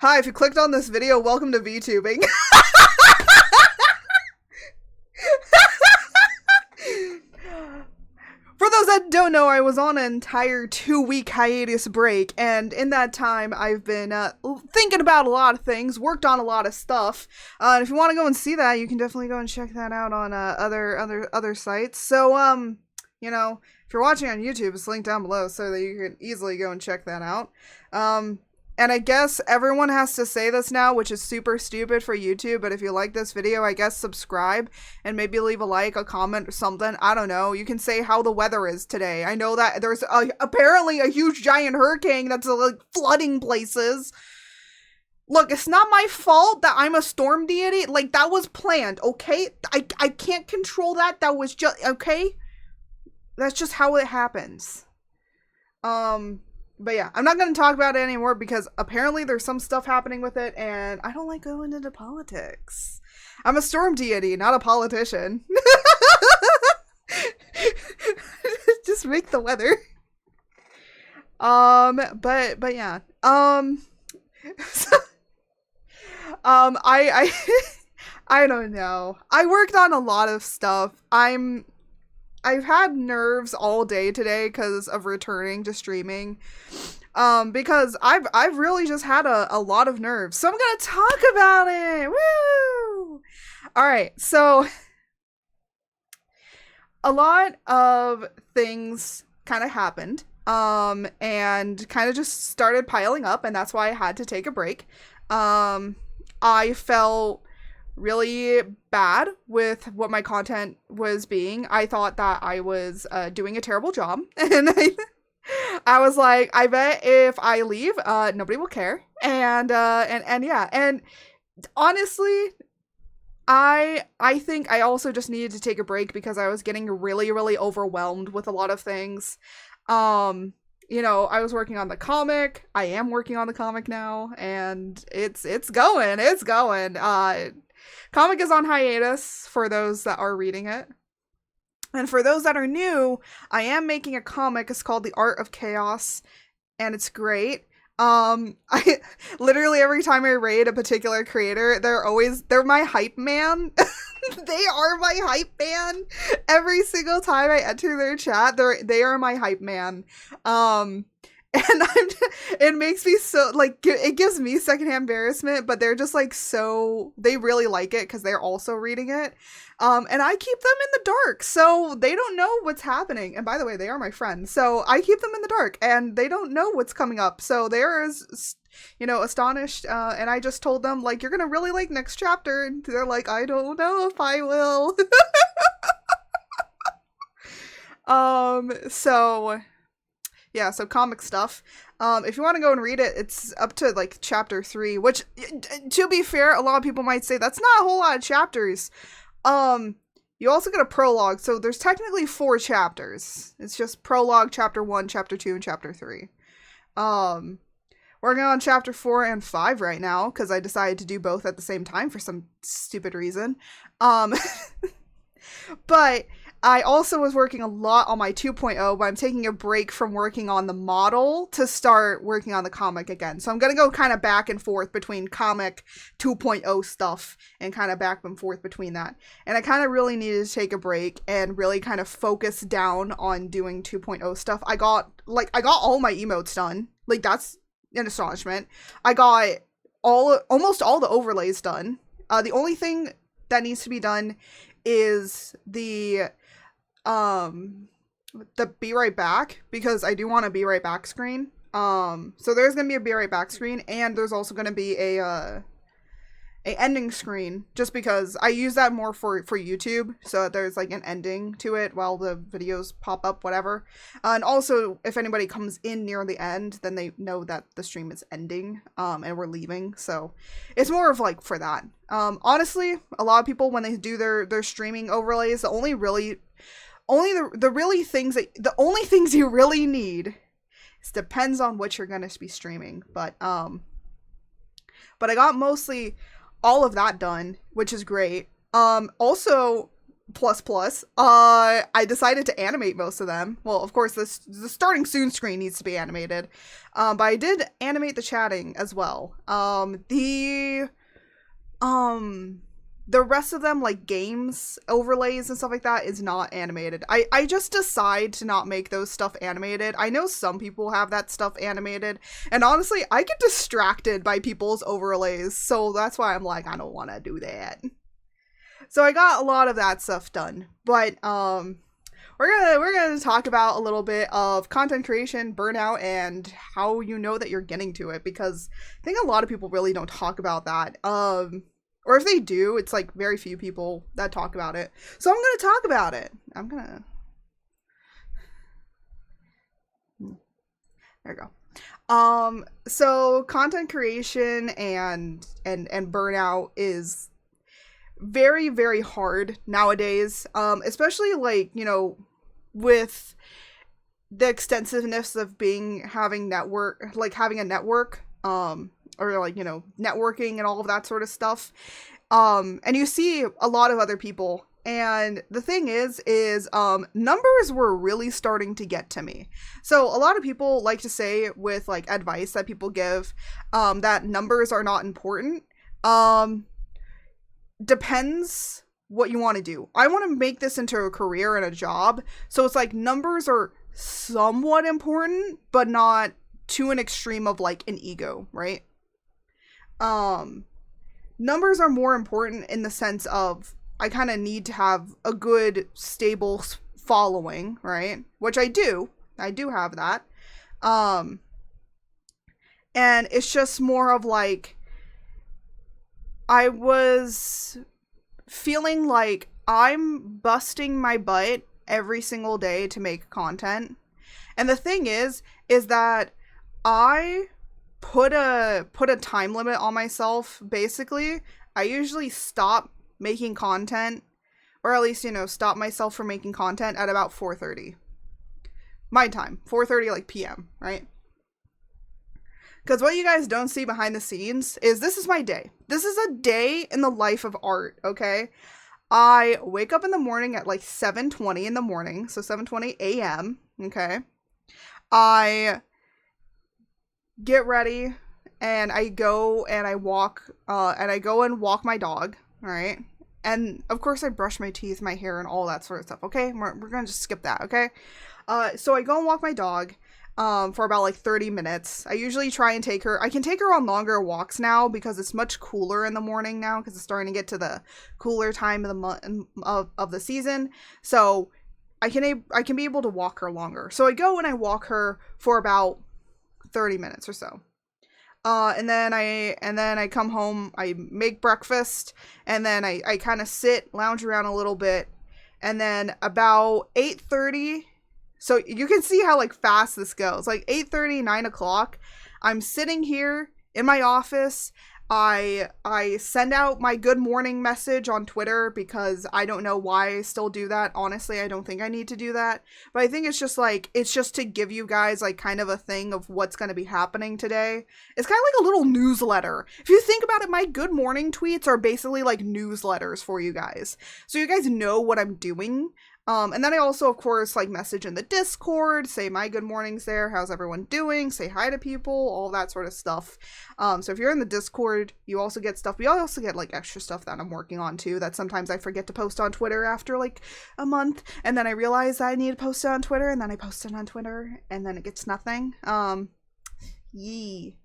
Hi, if you clicked on this video, welcome to VTubing. For those that don't know, I was on an entire 2-week hiatus break, and in that time, I've been thinking about a lot of things, worked on a lot of stuff. And if you want to go and see that, you can definitely go and check that out on other sites. So, you know, if you're watching on YouTube, it's linked down below so that you can easily go and check that out. And I guess everyone has to say this now, which is super stupid for YouTube, but if you like this video, I guess subscribe and maybe leave a like, a comment, or something. I don't know. You can say how the weather is today. I know that there's apparently a huge giant hurricane that's like flooding places. Look, it's not my fault that I'm a storm deity. Like, that was planned, okay? I can't control that. That was just, okay? That's just how it happens. But yeah, I'm not going to talk about it anymore because apparently there's some stuff happening with it and I don't like going into politics. I'm a storm deity, not a politician. Just make the weather. But yeah. I don't know. I worked on a lot of stuff. I've had nerves all day today because of returning to streaming. Because I've really just had a lot of nerves. So I'm gonna talk about it. Woo! Alright, so a lot of things kind of happened. And kind of just started piling up, and that's why I had to take a break. I felt really bad with what my content was being. I thought that I was doing a terrible job, and I was like, I bet if I leave, nobody will care. And yeah, and honestly, I think I also just needed to take a break because I was getting really overwhelmed with a lot of things. You know, I was working on the comic. I am working on the comic now, and it's going. Comic is on hiatus for those that are reading it. And for those that are new, I am making a comic. It's called The Art of Chaos, and it's great. I literally every time I raid a particular creator, they're my hype man. They are my hype man. Every single time I enter their chat, they are my hype man. And it makes me so, like, it gives me secondhand embarrassment, but they're just, like, so, they really like it because they're also reading it. And I keep them in the dark, so they don't know what's happening. And by the way, they are my friends, so I keep them in the dark, and they don't know what's coming up. So they're, you know, astonished, and I just told them, like, you're gonna really like next chapter, and they're like, I don't know if I will. So yeah, so comic stuff. If you want to go and read it, it's up to, like, chapter 3, which, to be fair, a lot of people might say that's not a whole lot of chapters. You also get a prologue, so there's technically 4 chapters. It's just prologue, chapter 1, chapter 2, and chapter 3. Working on chapter 4 and 5 right now, because I decided to do both at the same time for some stupid reason. But I also was working a lot on my 2.0, but I'm taking a break from working on the model to start working on the comic again. So I'm going to go kind of back and forth between comic 2.0 stuff and kind of back and forth between that. And I kind of really needed to take a break and really kind of focus down on doing 2.0 stuff. I got all my emotes done. Like, that's an astonishment. I got almost all the overlays done. The only thing that needs to be done is the be right back, because I do want a be right back screen. So there's gonna be a be right back screen, and there's also gonna be a ending screen, just because I use that more for YouTube, so that there's like an ending to it while the videos pop up, whatever. And also, if anybody comes in near the end, then they know that the stream is ending, and we're leaving. So it's more of like for that. Honestly, a lot of people, when they do their streaming overlays, the only things you really need, it depends on what you're gonna be streaming, but I got mostly all of that done, which is great. Also, plus plus, I decided to animate most of them. Well, of course, the starting soon screen needs to be animated, but I did animate the chatting as well. The rest of them, like games overlays and stuff like that, is not animated. I just decide to not make those stuff animated. I know some people have that stuff animated, and honestly, I get distracted by people's overlays, so that's why I'm like, I don't want to do that. So I got a lot of that stuff done, but we're gonna talk about a little bit of content creation, burnout, and how you know that you're getting to it, because I think a lot of people really don't talk about that. Or if they do, it's like very few people that talk about it. So I'm gonna talk about it. There we go. So content creation and burnout is very, very hard nowadays. Especially like, you know, with the extensiveness of having a network, or like, you know, networking and all of that sort of stuff. And you see a lot of other people. And the thing is numbers were really starting to get to me. So a lot of people like to say with like advice that people give, that numbers are not important. Depends what you want to do. I want to make this into a career and a job. So it's like numbers are somewhat important, but not to an extreme of like an ego, right? Numbers are more important in the sense of I kind of need to have a good, stable following, right? Which I do. I do have that. And it's just more of like, I was feeling like I'm busting my butt every single day to make content. And the thing is that I put a time limit on myself. Basically, I usually stop making content, or at least, you know, stop myself from making content at about 4:30 my time. 4:30 like PM, right? Because what you guys don't see behind the scenes is this is my day. This is a day in the life of art, okay? I wake up in the morning at like 7:20 in the morning, so 7:20 a.m., okay? I get ready, and I go and I walk, and walk my dog, alright? And, of course, I brush my teeth, my hair, and all that sort of stuff, okay? We're gonna just skip that, okay? So I go and walk my dog, for about, like, 30 minutes. I usually try and take her. I can take her on longer walks now, because it's much cooler in the morning now, because it's starting to get to the cooler time of the month, of the season, so I can be able to walk her longer. So I go and I walk her for about 30 minutes or so. And then I come home, I make breakfast, and then I kind of sit, lounge around a little bit, and then about 8:30, so you can see how like fast this goes, like 8:30, 9 o'clock, I'm sitting here in my office. I send out my good morning message on Twitter, because I don't know why I still do that. Honestly, I don't think I need to do that. But I think it's just to give you guys like kind of a thing of what's going to be happening today. It's kind of like a little newsletter. If you think about it, my good morning tweets are basically like newsletters for you guys. So you guys know what I'm doing. And then I also, of course, like message in the Discord, say my good mornings there, how's everyone doing, say hi to people, all that sort of stuff. So if you're in the Discord, you also get stuff. We also get like extra stuff that I'm working on too, that sometimes I forget to post on Twitter after like a month, and then I realize that I need to post it on Twitter, and then I post it on Twitter, and then it gets nothing. Yee.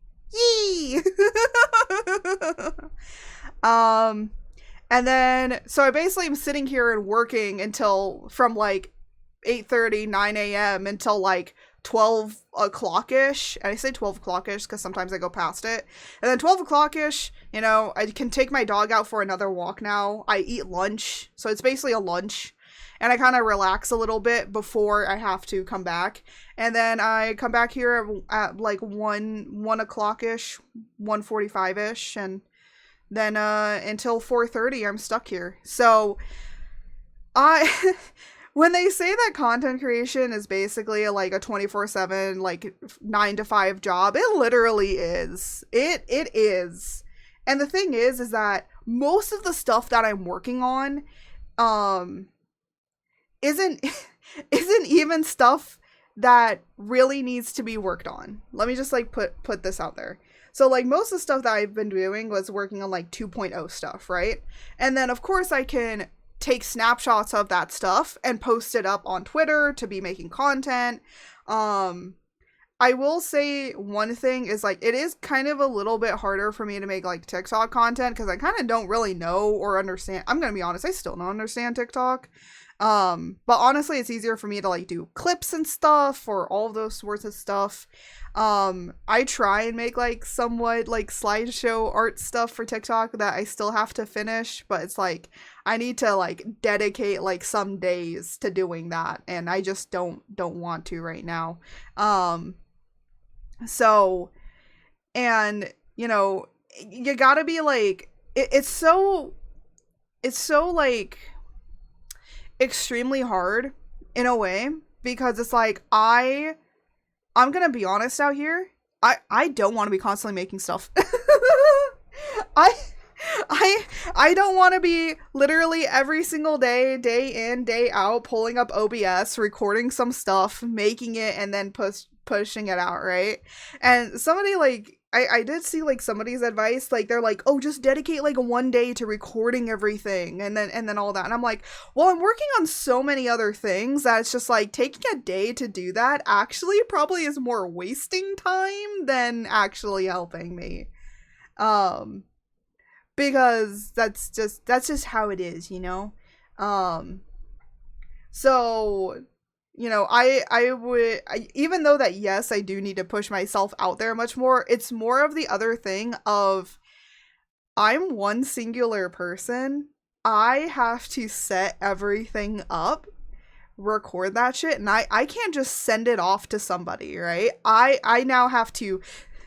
And then, so I basically am sitting here and working until, from like 8:30, 9 a.m. until like 12 o'clock-ish. And I say 12 o'clock-ish because sometimes I go past it. And then 12 o'clock-ish, you know, I can take my dog out for another walk now. I eat lunch, so it's basically a lunch. And I kind of relax a little bit before I have to come back. And then I come back here at like 1 o'clock-ish, 1:45-ish, and then until 4:30 I'm stuck here. So when they say that content creation is basically like a 24/7 like 9 to 5 job, it literally is. It is. And the thing is that most of the stuff that I'm working on, isn't isn't even stuff that really needs to be worked on. Let me just like put this out there. So like most of the stuff that I've been doing was working on like 2.0 stuff, right? And then of course I can take snapshots of that stuff and post it up on Twitter to be making content. I will say one thing is like it is kind of a little bit harder for me to make like TikTok content because I kind of don't really know or understand. I'm gonna be honest, I still don't understand TikTok. But honestly, it's easier for me to like do clips and stuff or all of those sorts of stuff. I try and make like somewhat like slideshow art stuff for TikTok that I still have to finish, but it's like I need to like dedicate like some days to doing that, and I just don't want to right now. So, and you know, you gotta be like it's so like extremely hard in a way because it's like I'm gonna be honest out here. I don't want to be constantly making stuff. I don't want to be literally every single day, day in, day out, pulling up OBS, recording some stuff, making it, and then pushing it out, right? And somebody like I did see like somebody's advice, like they're like, oh, just dedicate like one day to recording everything and then all that. And I'm like, well, I'm working on so many other things that it's just like taking a day to do that actually probably is more wasting time than actually helping me. Because that's just how it is, you know? So you know, even though that, yes, I do need to push myself out there much more, it's more of the other thing of I'm one singular person. I have to set everything up, record that shit, and I can't just send it off to somebody, right? I now have to,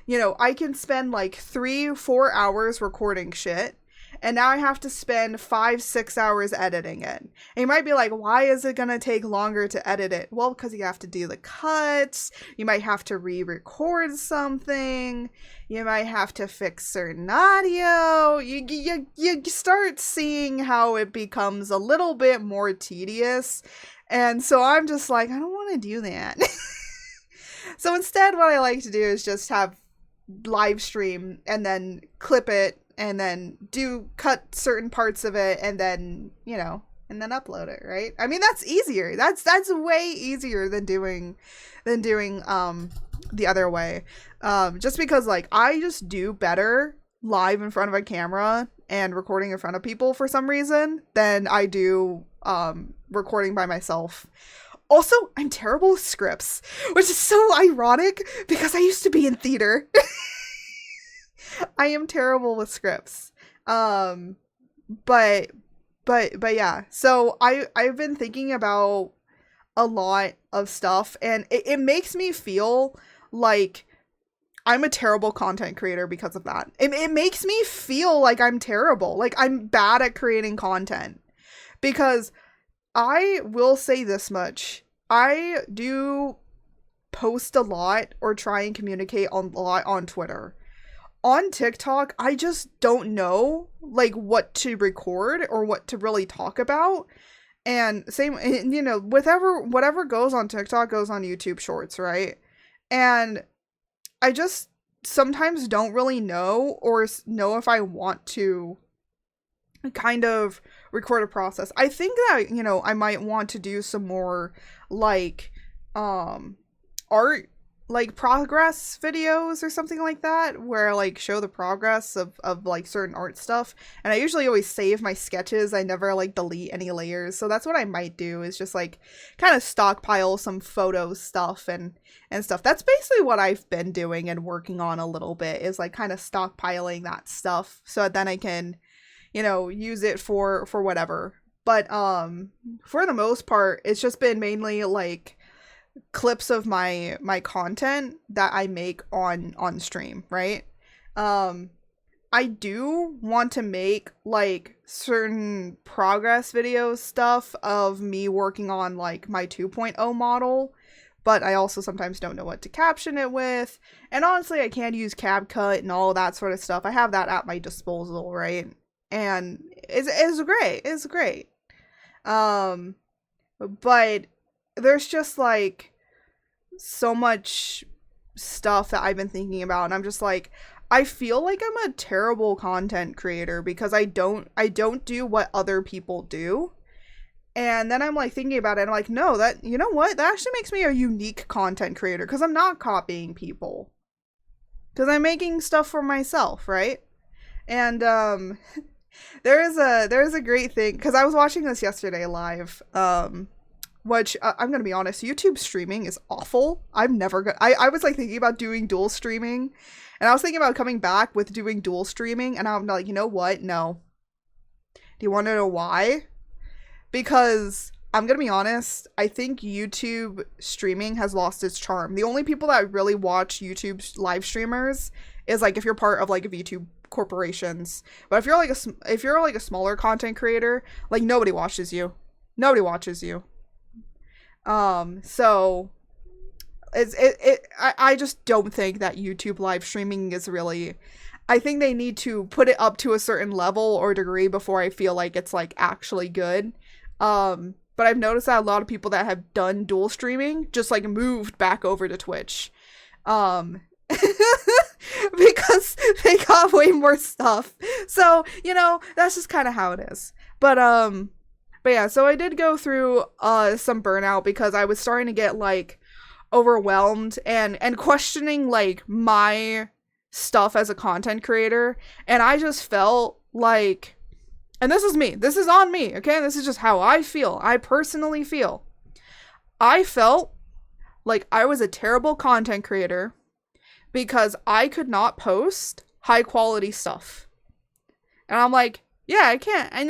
you know, I can spend like 3-4 hours recording shit. And now I have to spend 5-6 hours editing it. And you might be like, why is it going to take longer to edit it? Well, because you have to do the cuts. You might have to re-record something. You might have to fix certain audio. You start seeing how it becomes a little bit more tedious. And so I'm just like, I don't want to do that. So instead, what I like to do is just have live stream and then clip it and then cut certain parts of it and then, you know, and then upload it, right? I mean, that's easier. That's way easier than doing the other way. Just because like I just do better live in front of a camera and recording in front of people for some reason than I do recording by myself. Also, I'm terrible with scripts, which is so ironic because I used to be in theater. I am terrible with scripts. But yeah. So I've been thinking about a lot of stuff, and it makes me feel like I'm a terrible content creator because of that. It makes me feel like I'm terrible, like I'm bad at creating content. Because I will say this much. I do post a lot or try and communicate a lot on Twitter. On TikTok, I just don't know, like, what to record or what to really talk about. And same, you know, whatever goes on TikTok goes on YouTube Shorts, right? And I just sometimes don't really know or know if I want to kind of record a process. I think that, you know, I might want to do some more, like, art, like progress videos or something like that, where I like show the progress of like certain art stuff. And I usually always save my sketches. I never like delete any layers. So that's what I might do, is just like kind of stockpile some photo stuff and stuff. That's basically what I've been doing and working on a little bit, is like kind of stockpiling that stuff so that then I can, you know, use it for whatever. But for the most part, it's just been mainly like clips of my content that I make on stream, right? I do want to make like certain progress videos stuff of me working on like my 2.0 model, but I also sometimes don't know what to caption it with. And honestly, I can't use CapCut and all that sort of stuff. I have that at my disposal, right? And it's great. but there's just like so much stuff that I've been thinking about, and I'm just like, I feel like I'm a terrible content creator because I don't do what other people do. And then I'm like thinking about it, and I'm like, no, that, you know what? That actually makes me a unique content creator because I'm not copying people. Because I'm making stuff for myself, right? And there's a great thing, because I was watching this yesterday live, which I'm gonna be honest, YouTube streaming is awful. I'm never gonna. I was like thinking about doing dual streaming, and I was thinking about coming back with doing dual streaming, and I'm like, you know what? No. Do you want to know why? Because I'm gonna be honest, I think YouTube streaming has lost its charm. The only people that really watch YouTube live streamers is like if you're part of like YouTube corporations. But if you're like a smaller content creator, like nobody watches you. Nobody watches you. So I just don't think that YouTube live streaming is really, I think they need to put it up to a certain level or degree before I feel like it's like actually good. But I've noticed that a lot of people that have done dual streaming just like moved back over to Twitch. Because they got way more stuff. So, you know, that's just kind of how it is. But yeah, so I did go through some burnout because I was starting to get like overwhelmed and questioning like my stuff as a content creator, and I just felt like, and this is me, this is on me, okay, this is just how I feel, I personally feel, I felt like I was a terrible content creator because I could not post high quality stuff. And I'm like, yeah, I can't. And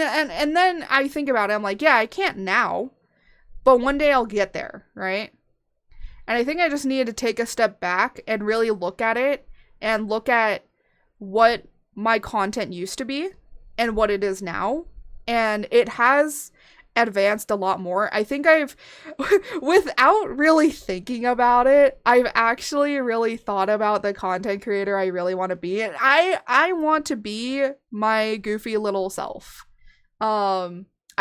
then I think about it, I'm like, yeah, I can't now, but one day I'll get there, right? And I think I just needed to take a step back and really look at it and look at what my content used to be and what it is now. And it has advanced a lot more. I think I've, without really thinking about it, I've actually really thought about the content creator I really want to be. And I want to be my goofy little self.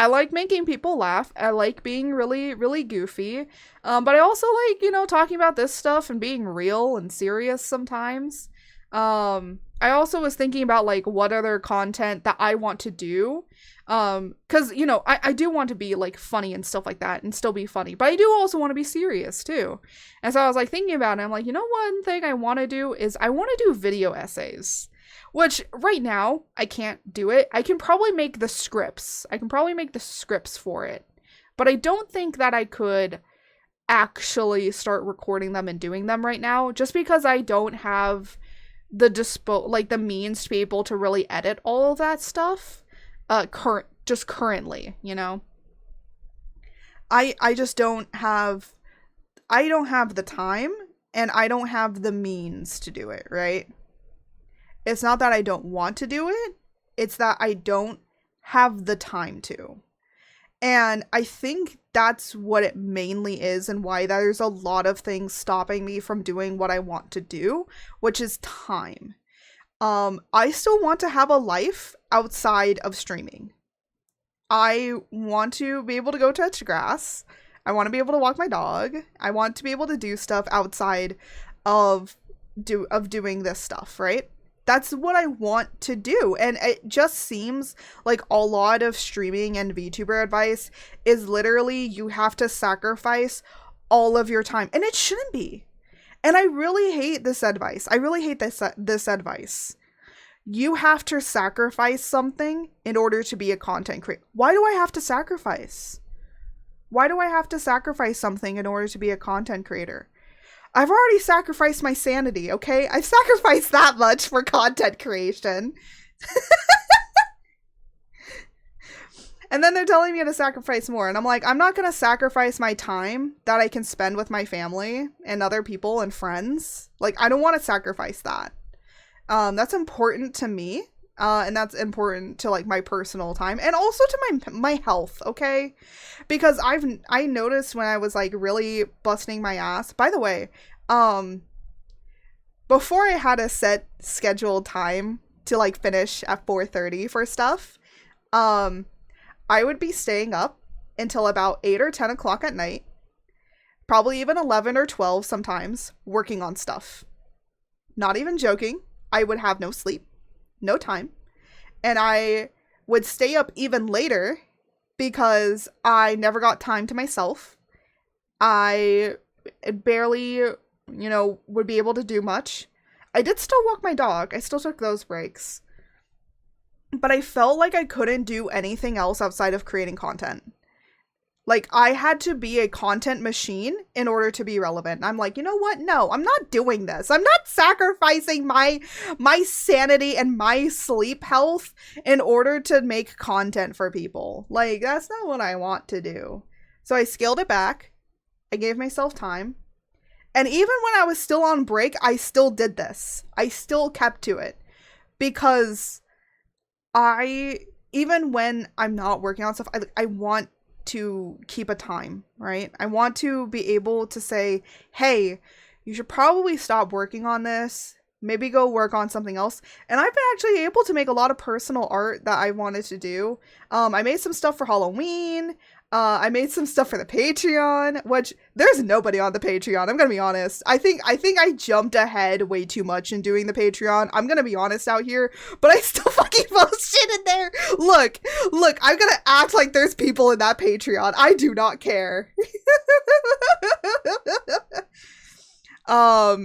I like making people laugh. I like being really, really goofy. But I also like, you know, talking about this stuff and being real and serious sometimes. I also was thinking about like what other content that I want to do. Cause you know, I do want to be like funny and stuff like that and still be funny, but I do also want to be serious too. And so I was like thinking about it. I'm like, you know, one thing I want to do is I want to do video essays, which right now I can't do it. I can probably make the scripts. For it, but I don't think that I could actually start recording them and doing them right now, just because I don't have the means to be able to really edit all of that stuff currently, you know. I just don't have the time, and I don't have the means to do it, right? It's not that I don't want to do it, it's that I don't have the time to. And I think that's what it mainly is, and why there's a lot of things stopping me from doing what I want to do, which is time. I still want to have a life outside of streaming. I want to be able to go touch grass. I want to be able to walk my dog. I want to be able to do stuff outside of doing this stuff, right? That's what I want to do. And it just seems like a lot of streaming and VTuber advice is literally you have to sacrifice all of your time. And it shouldn't be. And I really hate this advice. I really hate this advice. You have to sacrifice something in order to be a content creator. Why do I have to sacrifice? Why do I have to sacrifice something in order to be a content creator? I've already sacrificed my sanity, okay? I've sacrificed that much for content creation. And then they're telling me to sacrifice more. And I'm like, I'm not going to sacrifice my time that I can spend with my family and other people and friends. Like, I don't want to sacrifice that. That's important to me. And that's important to like my personal time and also to my health, okay? Because I noticed when I was like really busting my ass. By the way, before I had a set scheduled time to like finish at 4:30 for stuff, I would be staying up until about 8 or 10 o'clock at night, probably even 11 or 12 sometimes, working on stuff. Not even joking. I would have no sleep, no time, and I would stay up even later because I never got time to myself. I barely, would be able to do much. I did still walk my dog. I still took those breaks. But I felt like I couldn't do anything else outside of creating content. Like, I had to be a content machine in order to be relevant. And I'm like, you know what? No, I'm not doing this. I'm not sacrificing my sanity and my sleep health in order to make content for people. Like, that's not what I want to do. So I scaled it back. I gave myself time. And even when I was still on break, I still did this. I still kept to it. Because even when I'm not working on stuff, I want to keep a time, right? I want to be able to say, hey, you should probably stop working on this, maybe go work on something else. And I've been actually able to make a lot of personal art that I wanted to do. I made some stuff for Halloween. I made some stuff for the Patreon, which there's nobody on the Patreon. I'm gonna be honest. I think I jumped ahead way too much in doing the Patreon. I'm gonna be honest out here, but I still fucking post shit in there. Look, I'm gonna act like there's people in that Patreon. I do not care. I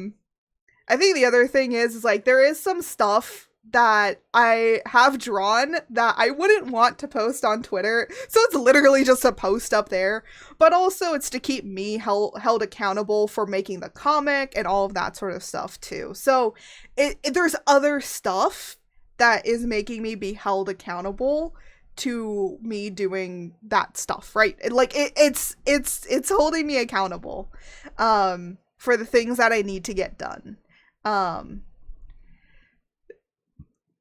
think the other thing is like there is some stuff that I have drawn that I wouldn't want to post on Twitter. So it's literally just a post up there. But also it's to keep me held accountable for making the comic and all of that sort of stuff too. So there's other stuff that is making me be held accountable to me doing that stuff, right? It's holding me accountable for the things that I need to get done.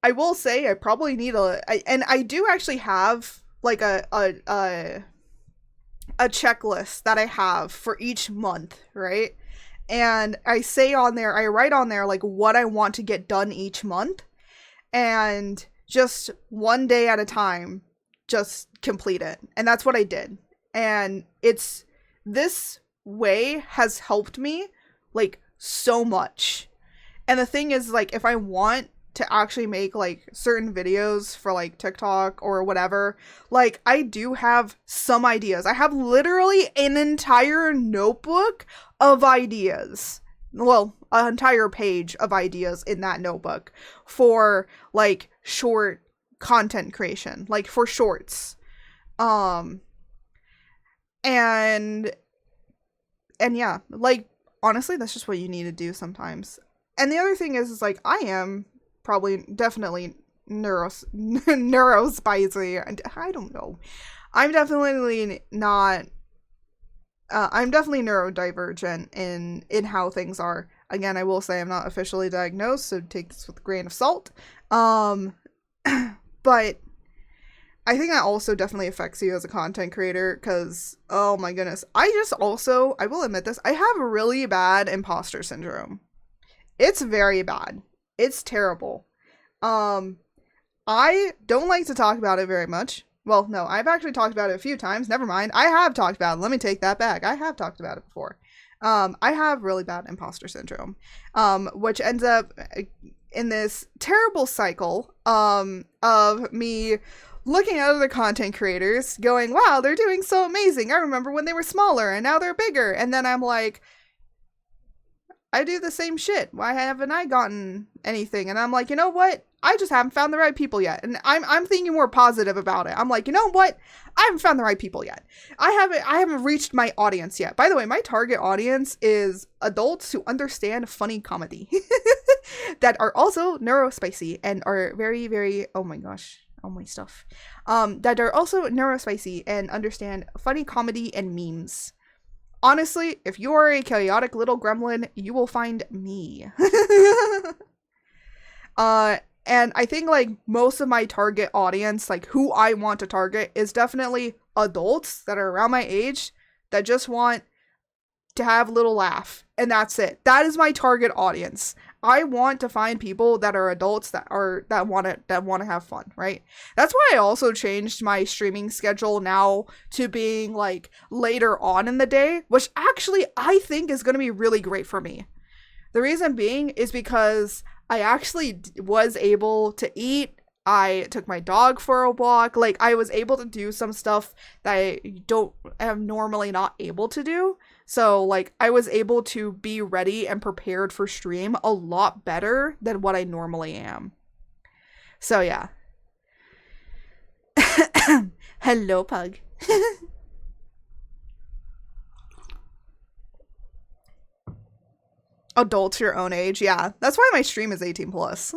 I will say I probably need and I do actually have like a checklist that I have for each month, right? And I write on there like what I want to get done each month, and just one day at a time, just complete it. And that's what I did. And this way has helped me like so much. And the thing is, like, if I want to actually make like certain videos for like TikTok or whatever, like I do have some ideas. I have literally an entire notebook of ideas. Well, an entire page of ideas in that notebook for like short content creation, like for shorts. And yeah, like honestly, that's just what you need to do sometimes. And the other thing is like I am definitely neurospicy. I don't know. I'm definitely not. I'm definitely neurodivergent in how things are. Again, I will say I'm not officially diagnosed, so take this with a grain of salt. But I think that also definitely affects you as a content creator, because oh my goodness, I will admit this, I have really bad imposter syndrome. It's very bad. It's terrible. I don't like to talk about it very much. Well, no, I've actually talked about it a few times. Never mind. I have talked about it. Let me take that back. I have talked about it before. I have really bad imposter syndrome, which ends up in this terrible cycle, of me looking at other content creators going, wow, they're doing so amazing. I remember when they were smaller and now they're bigger. And then I'm like, I do the same shit. Why haven't I gotten anything? And I'm like, you know what? I just haven't found the right people yet. And I'm thinking more positive about it. I'm like, you know what? I haven't found the right people yet. I haven't reached my audience yet. By the way, my target audience is adults who understand funny comedy that are also neurospicy and are very, very, oh my gosh, all my stuff. That are also neurospicy and understand funny comedy and memes. Honestly, if you are a chaotic little gremlin, you will find me. And I think, like, most of my target audience, like, who I want to target is definitely adults that are around my age that just want to have a little laugh. And that's it. That is my target audience. I want to find people that are adults that want to have fun, right? That's why I also changed my streaming schedule now to being like later on in the day, which actually I think is going to be really great for me. The reason being is because I actually was able to eat. I took my dog for a walk. Like, I was able to do some stuff that I am normally not able to do. So, like, I was able to be ready and prepared for stream a lot better than what I normally am. So, yeah. Hello, Pug. Adults your own age, yeah. That's why my stream is 18 plus.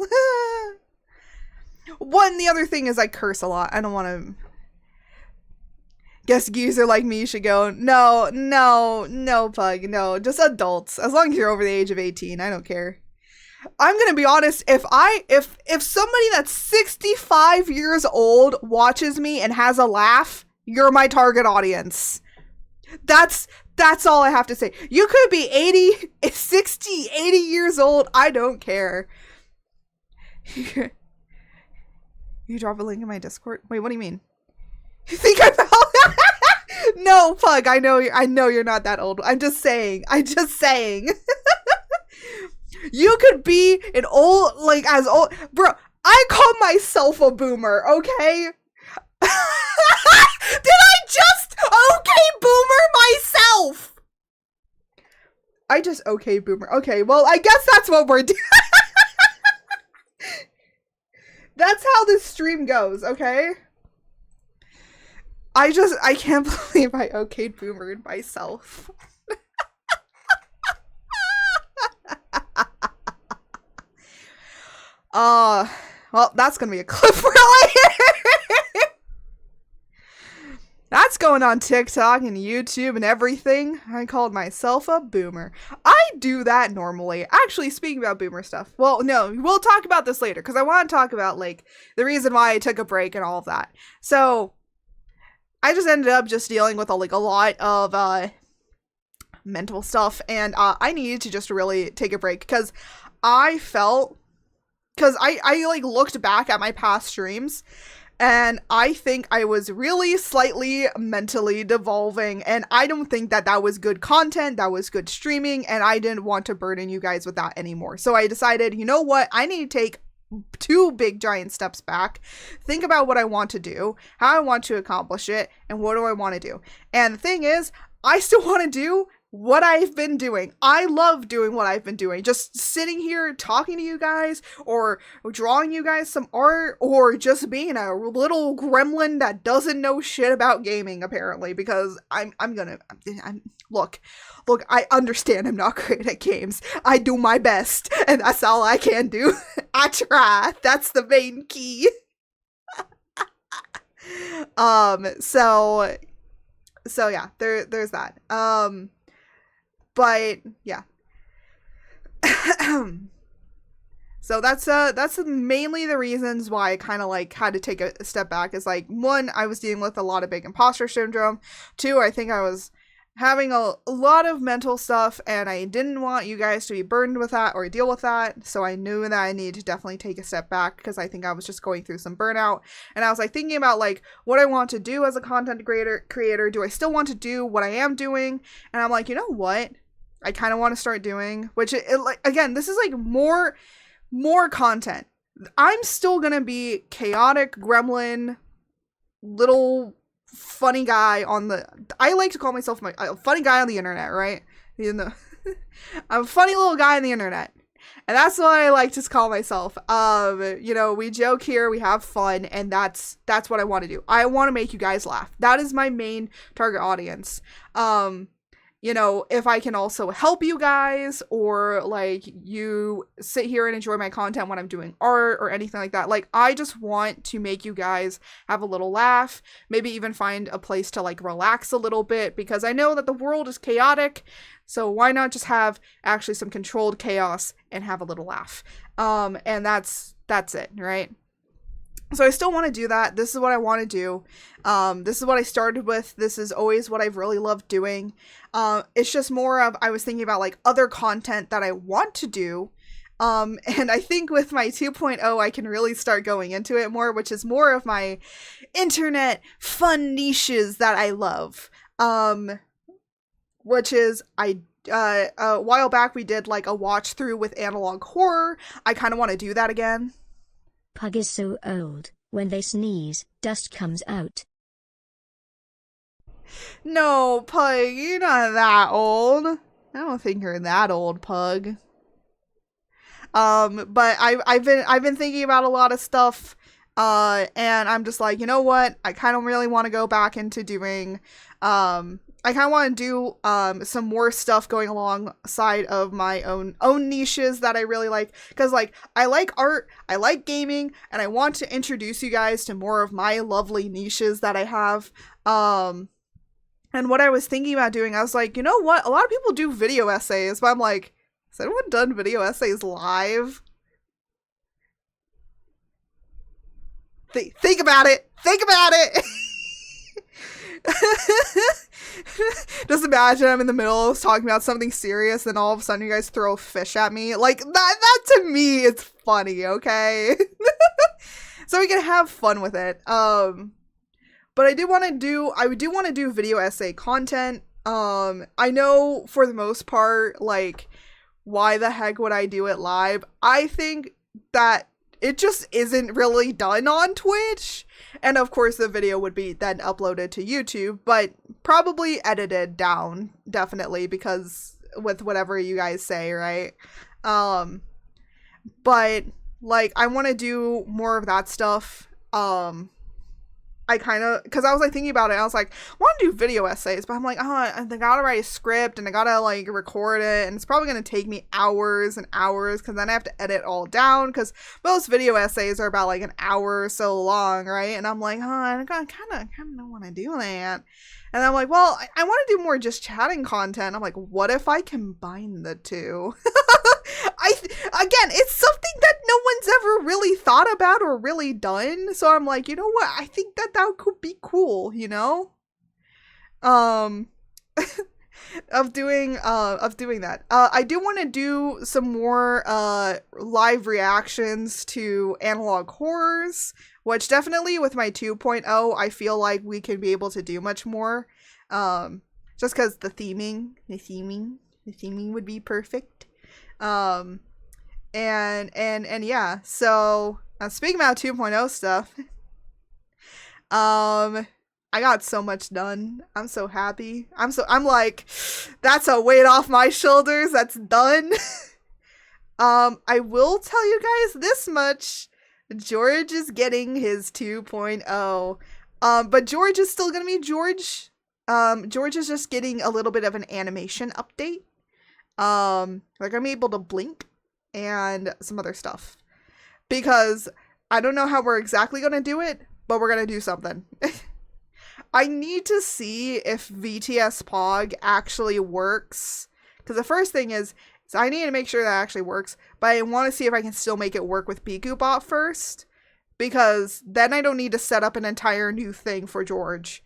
The other thing is I curse a lot. I don't want to... Guess user like me should go, no, Pug, no. Just adults. As long as you're over the age of 18, I don't care. I'm gonna be honest, if somebody that's 65 years old watches me and has a laugh, you're my target audience. That's all I have to say. You could be 80, 60, 80 years old. I don't care. You drop a link in my Discord? Wait, what do you mean? You think I'm out? No, Pug, I know you're not that old. I'm just saying. You could be an old, like, as old. Bro, I call myself a boomer, okay? Did I just okay boomer myself? I just okay boomer. Okay, well, I guess that's what we're doing. That's how this stream goes, okay? I can't believe I okayed boomered myself. Well, that's gonna be a clip for later. That's going on TikTok and YouTube and everything. I called myself a boomer. I do that normally. Actually, speaking about boomer stuff. Well, no, we'll talk about this later because I want to talk about, like, the reason why I took a break and all of that. So, I just ended up just dealing with, a lot of, mental stuff. And, I needed to just really take a break because I felt... Because I like, looked back at my past streams, and I think I was really slightly mentally devolving, and I don't think that was good content, that was good streaming, and I didn't want to burden you guys with that anymore. So I decided, you know what, I need to take 2 big giant steps back, think about what I want to do, how I want to accomplish it, and what do I want to do. And the thing is, I still want to do what I've been doing. I love doing what I've been doing. Just sitting here talking to you guys, or drawing you guys some art, or just being a little gremlin that doesn't know shit about gaming, apparently, because look, I understand I'm not great at games. I do my best, and that's all I can do. I try. That's the main key. So yeah, there's that. But yeah. So that's mainly the reasons why I kind of, like, had to take a step back. Is, like, 1, I was dealing with a lot of big imposter syndrome. 2, I think I was having a lot of mental stuff, and I didn't want you guys to be burdened with that or deal with that. So I knew that I needed to definitely take a step back because I think I was just going through some burnout. And I was, like, thinking about, like, what I want to do as a content creator. Do I still want to do what I am doing? And I'm like, you know what? I kind of want to start doing, which like, again, this is, like, more content. I'm still gonna be chaotic gremlin, little funny guy on the... I like to call myself a funny guy on the internet, right? You know, I'm a funny little guy on the internet. And that's what I like to call myself. You know, we joke here, we have fun, and that's what I want to do. I want to make you guys laugh. That is my main target audience. You know, if I can also help you guys, or, like, you sit here and enjoy my content when I'm doing art or anything like that. Like, I just want to make you guys have a little laugh, maybe even find a place to, like, relax a little bit, because I know that the world is chaotic, so why not just have actually some controlled chaos and have a little laugh? And that's it, right? So I still want to do that. This is what I want to do. This is what I started with. This is always what I've really loved doing. It's just more of, I was thinking about, like, other content that I want to do, And I think with my 2.0, I can really start going into it more, which is more of my internet fun niches that I love. Which is a while back we did like a watch through with analog horror. I kind of want to do that again. Pug is so old. When they sneeze, dust comes out. No, Pug, you're not that old. I don't think you're that old, Pug. But I've been thinking about a lot of stuff, and I'm just like, you know what? I kind of really want to go back into doing, I kind of want to do some more stuff going alongside of my own niches that I really like, because like I like art, I like gaming, and I want to introduce you guys to more of my lovely niches that I have. And what I was thinking about doing, I was like, you know what? A lot of people do video essays, but I'm like, has anyone done video essays live? Think about it. Think about it. Just imagine I'm in the middle of talking about something serious, and all of a sudden you guys throw a fish at me. Like that to me, it's funny, okay? So we can have fun with it. But I do want to do video essay content. I know for the most part, like, why the heck would I do it live? I think that it just isn't really done on Twitch. And of course the video would be then uploaded to YouTube, but probably edited down, definitely, because with whatever you guys say, right? But like I want to do more of that stuff. I kind of, because I was like thinking about it, I was like, I want to do video essays, but I'm like, oh, I gotta write a script and I gotta like record it, and it's probably gonna take me hours and hours, because then I have to edit all down, because most video essays are about like an hour or so long, right? And I'm like, oh, I kind of don't want to do that. And I'm like, well, I want to do more just chatting content. I'm like, what if I combine the two? Again, it's something that no one's ever really thought about or really done. So I'm like, you know what? I think that could be cool, you know? Of doing that. I do want to do some more live reactions to analog horrors, which definitely with my 2.0, I feel like we could be able to do much more. Just because the theming would be perfect. And yeah, so speaking about 2.0 stuff, I got so much done. I'm so happy. I'm like, that's a weight off my shoulders. That's done. I will tell you guys this much. George is getting his 2.0. But George is still gonna be George. George is just getting a little bit of an animation update. Like I'm able to blink and some other stuff, because I don't know how we're exactly gonna do it, but we're gonna do something. I need to see if VTS Pog actually works, because the first thing is I need to make sure that actually works, but I want to see if I can still make it work with BikuBot first, because then I don't need to set up an entire new thing for George.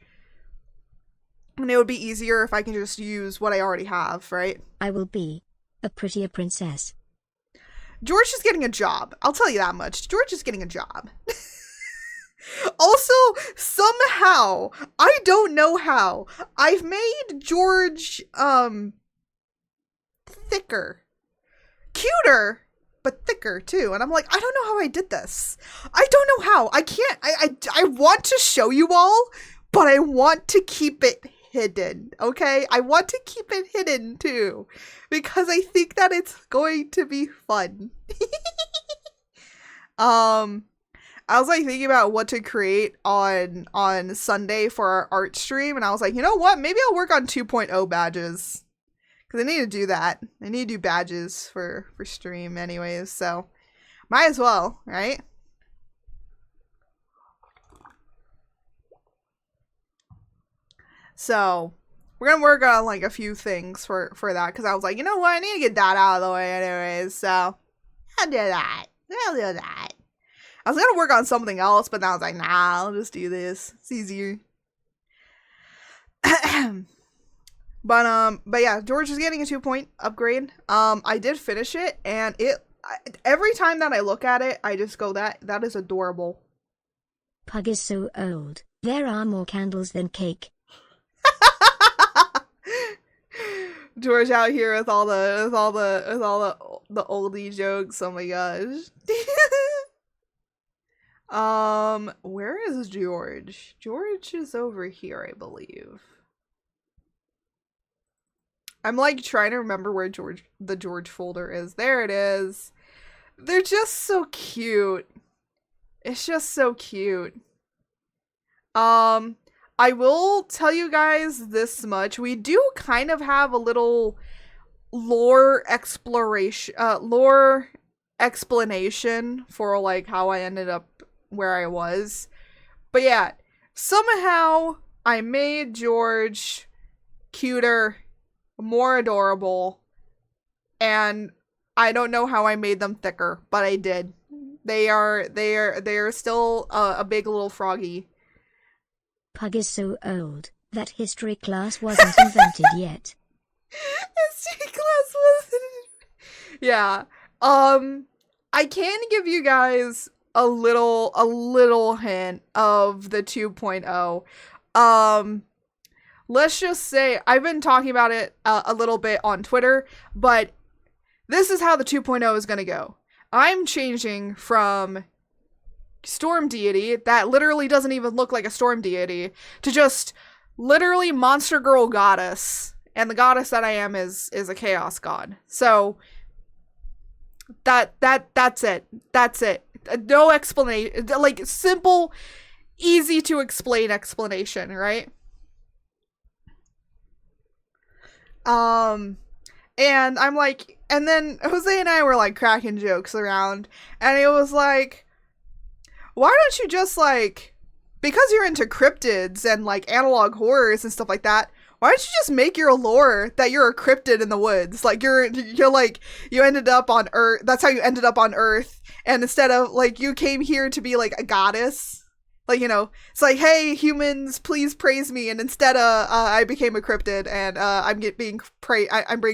And it would be easier if I can just use what I already have, right? I will be a prettier princess. George is getting a job. I'll tell you that much. George is getting a job. Also, somehow, I don't know how, I've made George, thicker. Cuter, but thicker too. And I'm like, I don't know how I did this. I don't know how. I can't, I want to show you all, but I want to keep it hidden, okay? I want to keep it hidden too, because I think that it's going to be fun. I was like thinking about what to create on Sunday for our art stream, and I was like, you know what? Maybe I'll work on 2.0 badges, because I need to do that. I need to do badges for stream anyways, so might as well, right? So we're gonna work on like a few things for that, because I was like, you know what? I need to get that out of the way anyways, so I'll do that. I was gonna work on something else, but then I was like, nah, I'll just do this. It's easier. But yeah, George is getting a 2-point upgrade. I did finish it, and every time that I look at it, I just go, that is adorable. Pug is so old. There are more candles than cake. George out here with all the oldie jokes. Oh my gosh. Where is George? George is over here, I believe. I'm like trying to remember where the George folder is. There it is. They're just so cute. It's just so cute. I will tell you guys this much. We do kind of have a little lore explanation for like how I ended up where I was. But yeah, somehow I made George cuter, more adorable, and I don't know how I made them thicker, but I did. They are still a big little froggy. Pug is so old that history class wasn't invented yet. History class wasn't. Yeah. I can give you guys a little hint of the 2.0. Let's just say I've been talking about it a little bit on Twitter, but this is how the 2.0 is going to go. I'm changing from storm deity that literally doesn't even look like a storm deity to just literally monster girl goddess, and the goddess that I am is a chaos god. So that's it. No explanation, like simple, easy to explain explanation, right? And I'm like, and then Jose and I were like cracking jokes around, and it was like, why don't you just like, because you're into cryptids and like analog horrors and stuff like that, why don't you just make your lore that you're a cryptid in the woods? Like you're like, you ended up on Earth. That's how you ended up on Earth. And instead of like, you came here to be like a goddess. Like, you know, it's like, hey, humans, please praise me. And instead, I became a cryptid, and I'm bringing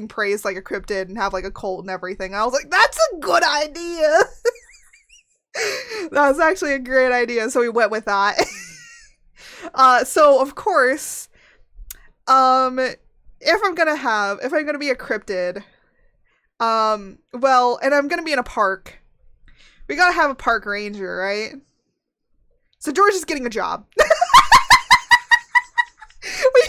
praise like a cryptid and have like a cult and everything. I was like, that's a good idea. That was actually a great idea. So we went with that. So of course, if I'm gonna be a cryptid, well, and I'm gonna be in a park, we gotta have a park ranger, right? So George is getting a job. we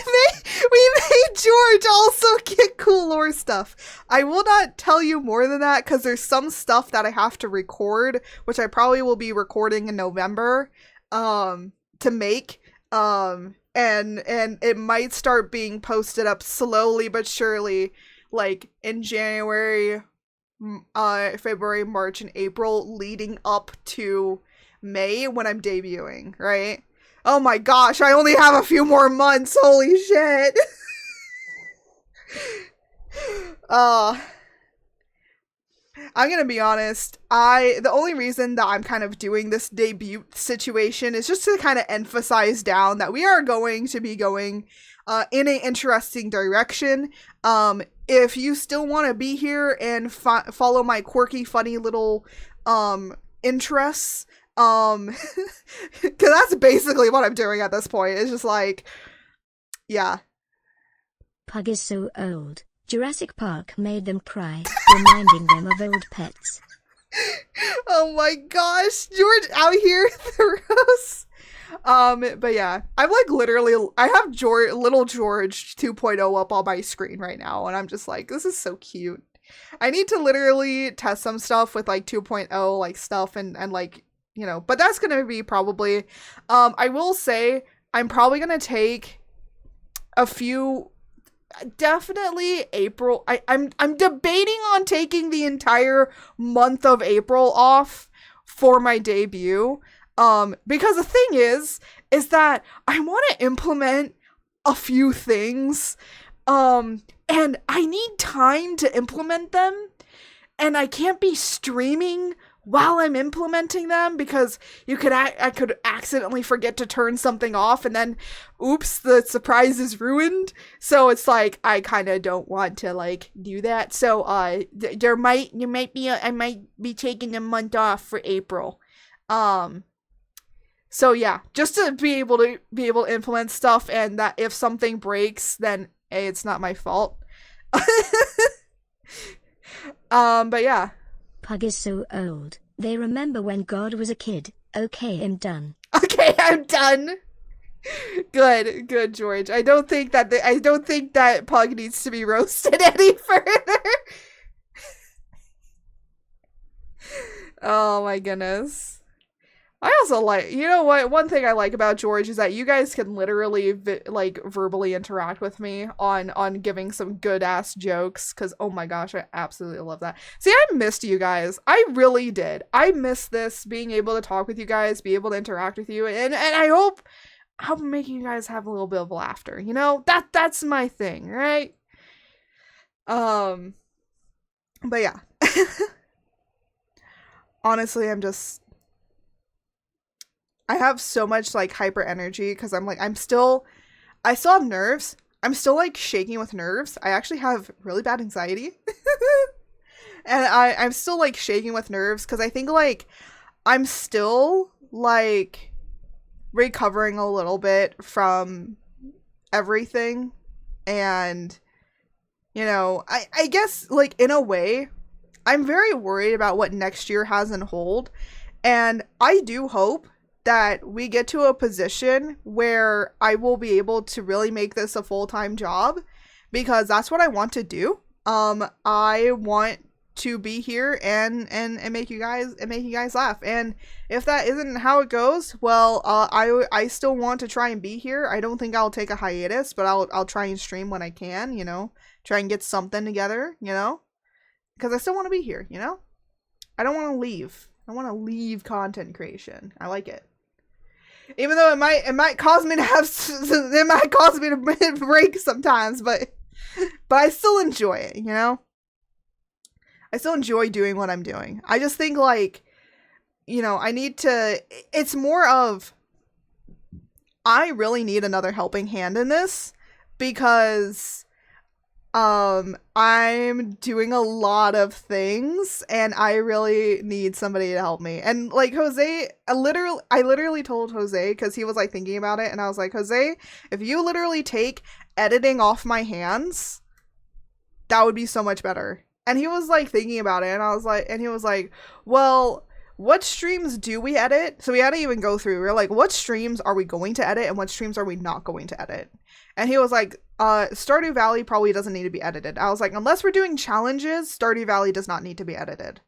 made George also get cool lore stuff. I will not tell you more than that because there's some stuff that I have to record, which I probably will be recording in November, to make. And it might start being posted up slowly but surely, like in January, February, March, and April, leading up to May when I'm debuting, right? Oh my gosh, I only have a few more months, holy shit. I'm gonna be honest, the only reason that I'm kind of doing this debut situation is just to kind of emphasize down that we are going to be going in an interesting direction. If you still want to be here and follow my quirky, funny little interests, because that's basically what I'm doing at this point. It's just like, yeah. Pug is so old. Jurassic Park made them cry, reminding them of old pets. Oh my gosh, George out here throws. But yeah, I'm like literally, I have little George 2.0 up on my screen right now, and I'm just like, this is so cute. I need to literally test some stuff with like 2.0 like stuff and like, you know, but that's gonna be probably, I will say I'm probably gonna take a few, definitely April. I'm debating on taking the entire month of April off for my debut. Because the thing is that I want to implement a few things, and I need time to implement them, and I can't be streaming while I'm implementing them, because I could accidentally forget to turn something off and then oops, the surprise is ruined. So it's like I kind of don't want to like do that. So I might be taking a month off for April. So yeah, just to be able to implement stuff, and that if something breaks, then hey, it's not my fault. But yeah. Pug is so old. They remember when God was a kid. Okay, I'm done. Okay, I'm done. Good, George. I don't think that Pug needs to be roasted any further. Oh my goodness. I also like, you know what? One thing I like about George is that you guys can literally verbally interact with me on giving some good ass jokes, because oh my gosh, I absolutely love that. See, I missed you guys. I really did. I missed this, being able to talk with you guys, be able to interact with you, and I hope I'm making you guys have a little bit of laughter. You know, that's my thing, right? But yeah. Honestly, I have so much like hyper energy because I still have nerves. I'm still like shaking with nerves. I actually have really bad anxiety. And I'm still like shaking with nerves because I think like I'm still like recovering a little bit from everything. And, you know, I guess like in a way, I'm very worried about what next year has in hold. And I do hope that we get to a position where I will be able to really make this a full-time job, because that's what I want to do. I want to be here and make you guys laugh. And if that isn't how it goes, well, I still want to try and be here. I don't think I'll take a hiatus, but I'll try and stream when I can, you know, try and get something together, you know, because I still want to be here, you know. I don't want to leave. I want to leave content creation. I like it. Even though it might cause me to break sometimes, but I still enjoy it, you know? I still enjoy doing what I'm doing. I just think like, you know, it's more of, I really need another helping hand in this, because I'm doing a lot of things and I really need somebody to help me. And like Jose, I literally told Jose, because he was like thinking about it, and I was like, Jose, if you literally take editing off my hands, that would be so much better. And he was like thinking about it, and he was like, well, what streams do we edit? So we had to even go through, we were like, what streams are we going to edit and what streams are we not going to edit? And he was like, Stardew Valley probably doesn't need to be edited. I was like, unless we're doing challenges, Stardew Valley does not need to be edited.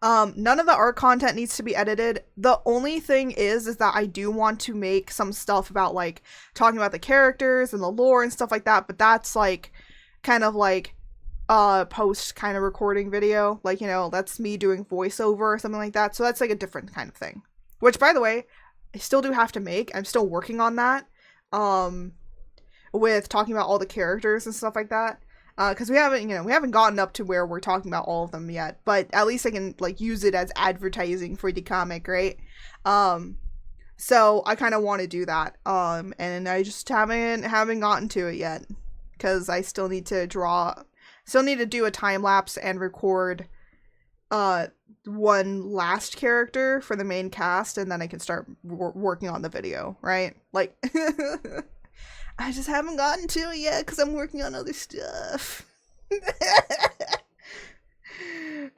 None of the art content needs to be edited. The only thing is that I do want to make some stuff about like talking about the characters and the lore and stuff like that, but that's like kind of like post kind of recording video, like, you know, that's me doing voiceover or something like that. So that's like a different kind of thing, which by the way, I still do have to make. I'm still working on that. With talking about all the characters and stuff like that. Because we haven't gotten up to where we're talking about all of them yet, but at least I can like use it as advertising for the comic, right? So I kind of want to do that. And I just haven't gotten to it yet, because I still need to do a time lapse and record one last character for the main cast, and then I can start working on the video, right? Like, I just haven't gotten to it yet because I'm working on other stuff.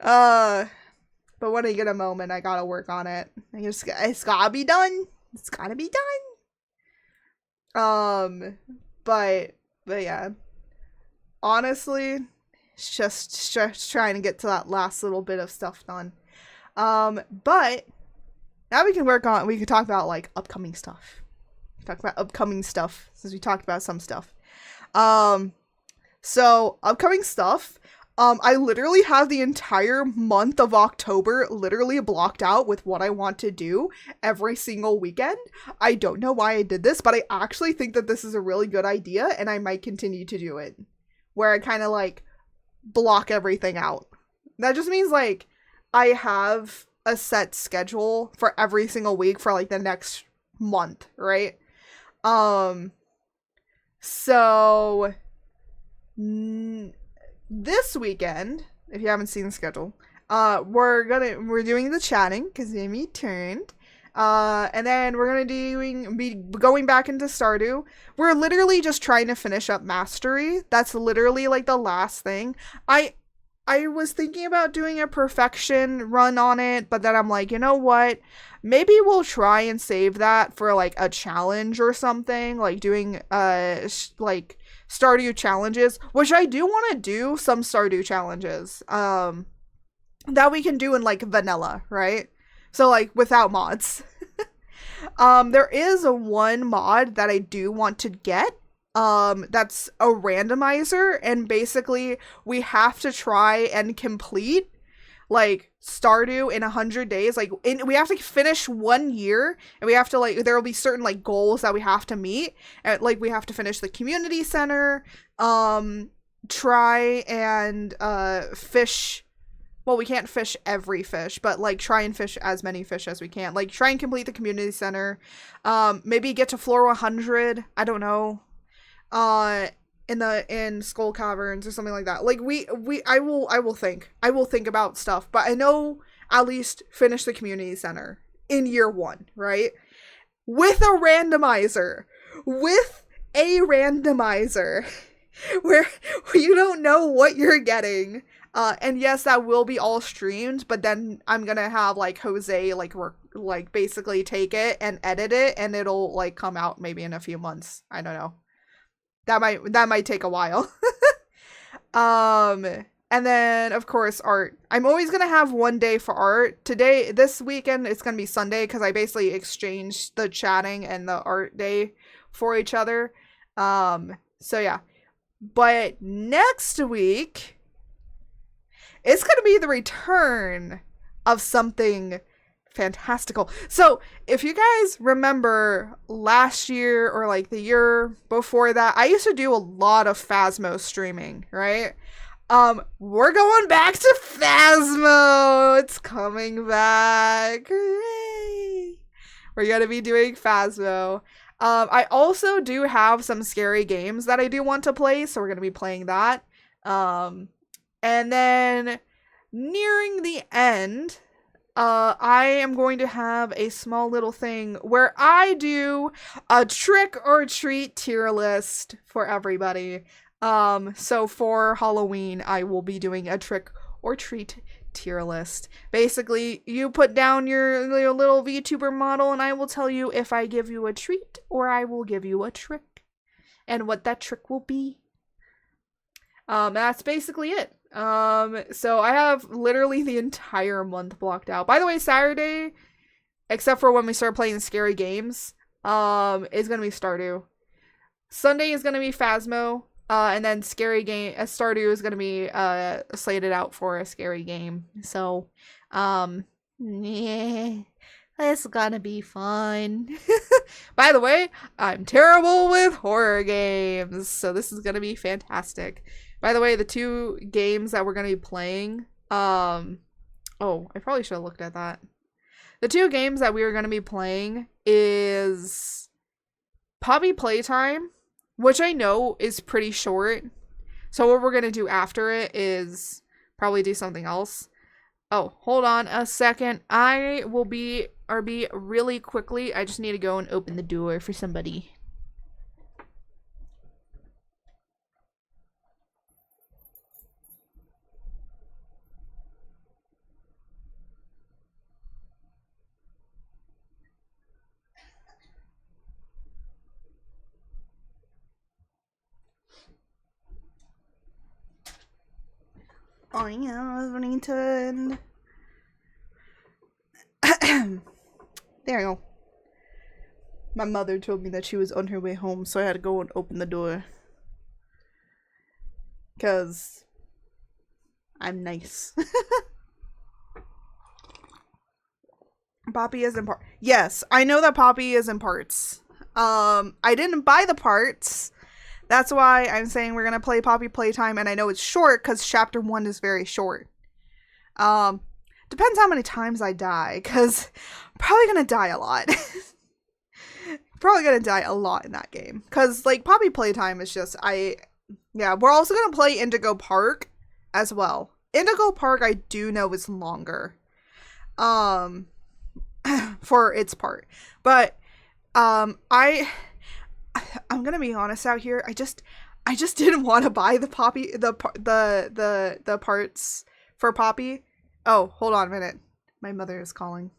But when I get a moment, I gotta work on it. It's gotta be done. It's gotta be done. But yeah, honestly, it's just trying to get to that last little bit of stuff done. But now we can talk about like upcoming stuff. Talk about upcoming stuff since we talked about some stuff. So upcoming stuff. I literally have the entire month of October literally blocked out with what I want to do every single weekend. I don't know why I did this, but I actually think that this is a really good idea, and I might continue to do it. Where I kind of like block everything out. That just means like I have a set schedule for every single week for like the next month, right? So this weekend, if you haven't seen the schedule, we're doing the chatting because Amy turned. And then we're be going back into Stardew. We're literally just trying to finish up Mastery. That's literally like the last thing. I was thinking about doing a perfection run on it, but then I'm like, you know what? Maybe we'll try and save that for like a challenge or something, like doing like Stardew challenges, which I do want to do some Stardew challenges. That we can do in like vanilla, right? So like without mods. There is one mod that I do want to get. That's a randomizer, and basically we have to try and complete like Stardew in 100 days. Like we have to finish 1 year, and we have to like, there will be certain like goals that we have to meet. And like we have to finish the community center, try and fish. Well, we can't fish every fish, but like try and fish as many fish as we can. Like try and complete the community center. Maybe get to floor 100. I don't know. In Skull Caverns or something like that. Like I will think about stuff, but I know at least finish the community center in year 1, right? With a randomizer. Where you don't know what you're getting. And yes, that will be all streamed, but then I'm gonna have like Jose like basically take it and edit it, and it'll like come out maybe in a few months. I don't know. That might take a while. And then of course art. I'm always gonna have one day for art. This weekend it's gonna be Sunday because I basically exchanged the chatting and the art day for each other. So yeah. But next week, it's going to be the return of something fantastical. So, if you guys remember last year or like the year before that, I used to do a lot of PHAMSO streaming, right? We're going back to PHAMSO. It's coming back. Hooray! We're going to be doing PHAMSO. I also do have some scary games that I do want to play, so we're going to be playing that. And then nearing the end, I am going to have a small little thing where I do a trick or treat tier list for everybody. So for Halloween, I will be doing a trick or treat tier list. Basically, you put down your little VTuber model and I will tell you if I give you a treat or I will give you a trick and what that trick will be. That's basically it. So I have literally the entire month blocked out. By the way, Saturday, except for when we start playing scary games, is gonna be Stardew. Sunday is gonna be PHAMSO. And then Stardew is gonna be slated out for a scary game. So, yeah, it's gonna be fun. By the way, I'm terrible with horror games, so this is gonna be fantastic. By the way, the 2 games that we're gonna be playing, oh, I probably should have looked at that. The 2 games that we are gonna be playing is Poppy Playtime, which I know is pretty short. So what we're going to do after it is probably do something else. Oh, hold on a second. I will be really quickly. I just need to go and open the door for somebody. Oh yeah, Runington. There you go. My mother told me that she was on her way home, so I had to go and open the door. 'Cause I'm nice. Poppy is in parts. Yes, I know that Poppy is in parts. I didn't buy the parts. That's why I'm saying we're gonna play Poppy Playtime, and I know it's short because chapter 1 is very short. Depends how many times I die, because I'm probably gonna die a lot. Probably gonna die a lot in that game. Because, like, Poppy playtime is just, yeah, we're also gonna play Indigo Park as well. Indigo Park, I do know, is longer. For its part. But, I'm gonna be honest out here, I just didn't want to buy the Poppy, the parts for Poppy. Oh, hold on a minute. My mother is calling.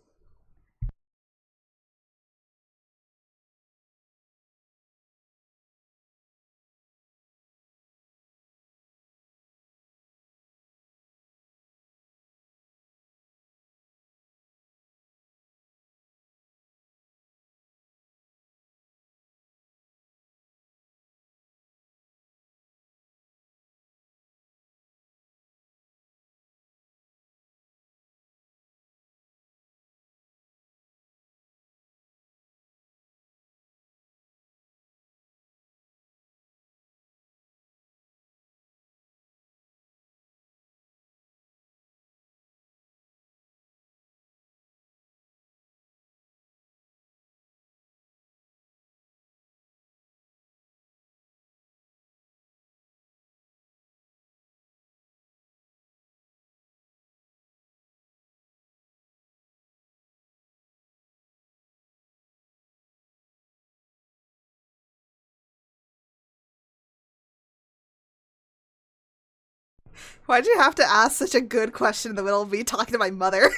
Why'd you have to ask such a good question in the middle of me talking to my mother?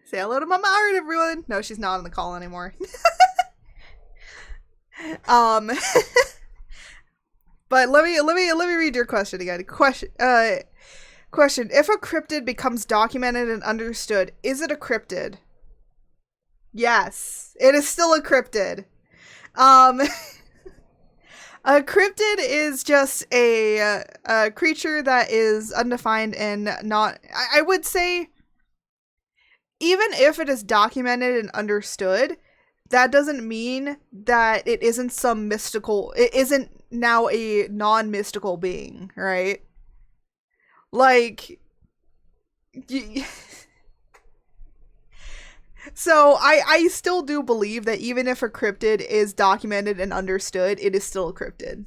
Say hello to Mama Art, everyone. No, she's not on the call anymore. But let me read your question again. Question. If a cryptid becomes documented and understood, is it a cryptid? Yes, it is still a cryptid. A cryptid is just a creature that is undefined and not. I would say, even if it is documented and understood, that doesn't mean that it isn't some mystical. It isn't now a non-mystical being, right? Like, so I still do believe that even if a cryptid is documented and understood, it is still a cryptid.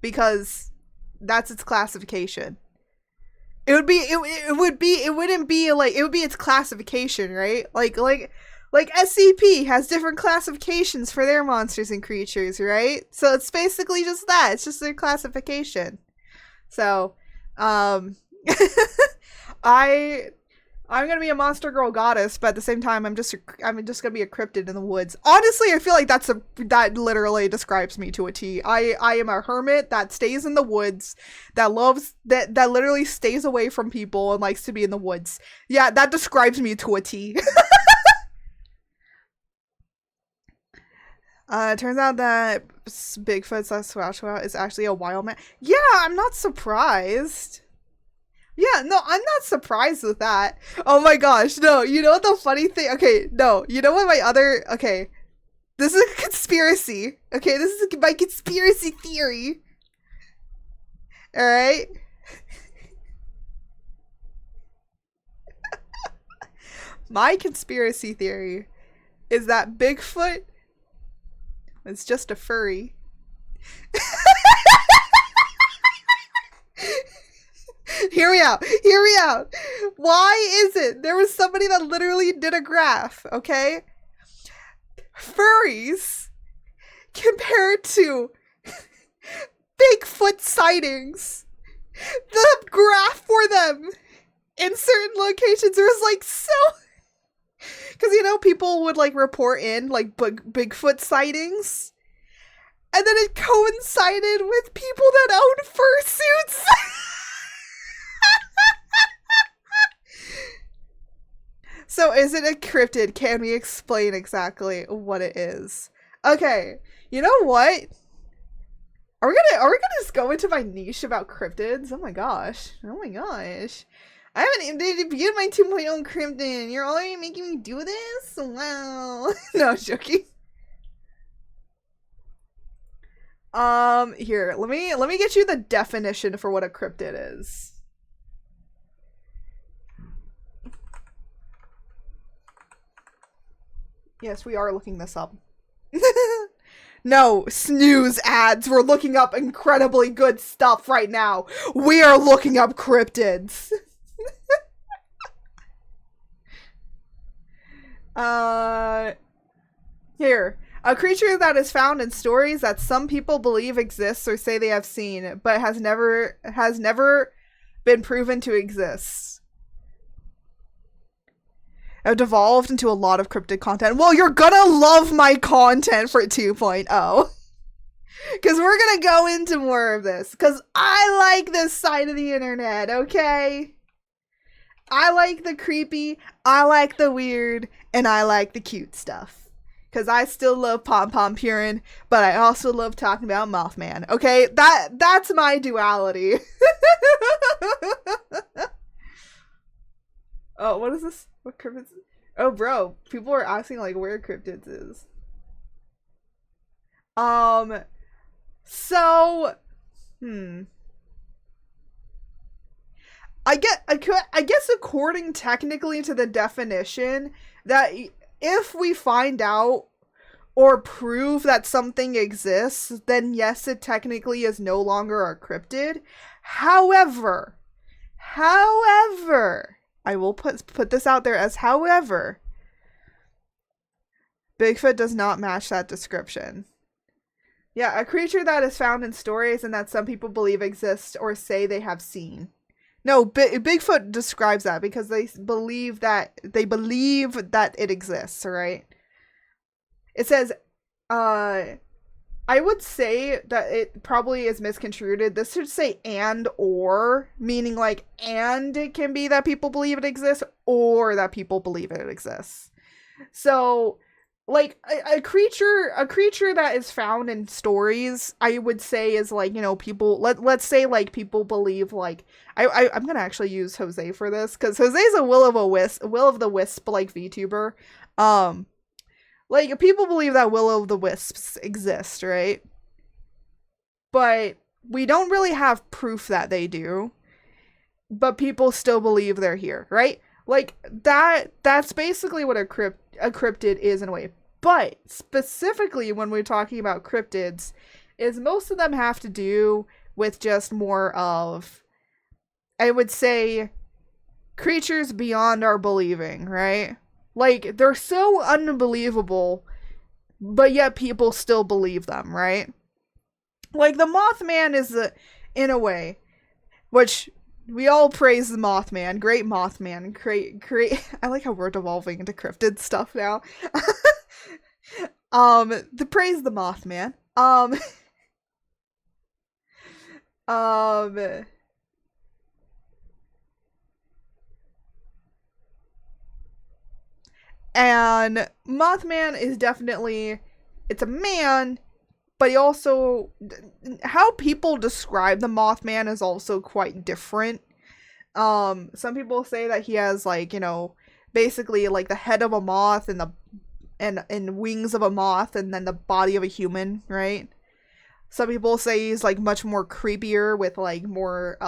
Because that's its classification. It would be its classification, right? Like SCP has different classifications for their monsters and creatures, right? So it's basically just that. It's just their classification. So, I'm gonna be a monster girl goddess, but at the same time, I'm just gonna be a cryptid in the woods. Honestly, I feel like that literally describes me to a T. I am a hermit that stays in the woods, that literally stays away from people and likes to be in the woods. Yeah, that describes me to a T. It turns out that Bigfoot/Sasquatch is actually a wild man. Yeah, I'm not surprised. Yeah, no, I'm not surprised with that. Oh my gosh, no, you know what the funny thing? Okay, no, you know what okay, this is a conspiracy. Okay, this is my conspiracy theory. Alright? My conspiracy theory is that Bigfoot is just a furry. Hear me out. Why is it? There was somebody that literally did a graph, okay? Furries compared to Bigfoot sightings. The graph for them in certain locations was like so... Because, you know, people would like report in like Bigfoot sightings. And then it coincided with people that own fursuits. So is it a cryptid? Can we explain exactly what it is? Okay, you know what? Are we gonna just go into my niche about cryptids? Oh my gosh. I haven't even debuted my 2.0 cryptid. You're already making me do this? Wow. No, I'm joking. Here, let me get you the definition for what a cryptid is. Yes, we are looking this up. No, snooze ads. We're looking up incredibly good stuff right now. We are looking up cryptids. Here. A creature that is found in stories that some people believe exists or say they have seen, but has never been proven to exist. I've devolved into a lot of cryptid content. Well, you're gonna love my content for 2.0. Because we're gonna go into more of this. Because I like this side of the internet, okay? I like the creepy, I like the weird, and I like the cute stuff. Because I still love Pom Pom Purin, but I also love talking about Mothman, okay? That's my duality. Oh, what is this? What cryptids? Oh, bro, people are asking like where cryptids is. So, I guess according technically to the definition, that if we find out or prove that something exists, then yes, it technically is no longer a cryptid. However, I will put this out there as however, Bigfoot does not match that description. Yeah, a creature that is found in stories and that some people believe exists or say they have seen. No, Bigfoot describes that because they believe that it exists, right? It says, I would say that it probably is misconstrued. This should say and or, meaning like, and it can be that people believe it exists or that people believe it exists. So, like, a creature that is found in stories, I would say is like, you know, people, let's say like people believe like, I'm gonna actually use Jose for this, because Jose's a will of the wisp like VTuber. Like, people believe that will-o'-the-wisps exist, right? But we don't really have proof that they do. But people still believe they're here, right? Like, that's basically what a cryptid is in a way. But specifically when we're talking about cryptids, is most of them have to do with just more of, I would say, creatures beyond our believing, right? Like, they're so unbelievable, but yet people still believe them, right? Like, the Mothman is, in a way, which we all praise the Mothman. Great Mothman. Great. I like how we're devolving into cryptid stuff now. Praise the Mothman. And Mothman is definitely, it's a man, but he also, how people describe the Mothman is also quite different. Some people say that he has like, you know, basically like the head of a moth and and wings of a moth and then the body of a human, right? Some people say he's like much more creepier with like more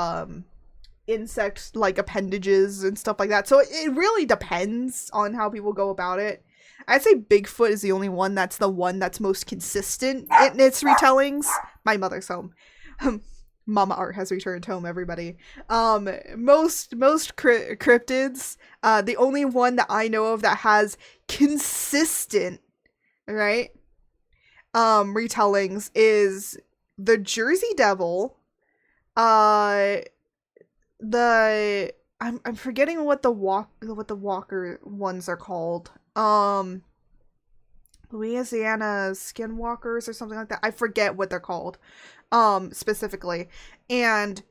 insect like appendages and stuff like that. So it really depends on how people go about it. I'd say Bigfoot is the only one that's most consistent in its retellings. My mother's home. Mama Art has returned home, everybody. Most cryptids, the only one that I know of that has consistent, right, retellings is the Jersey Devil, I'm forgetting what the walker ones are called. Louisiana skinwalkers or something like that. I forget what they're called. Specifically. And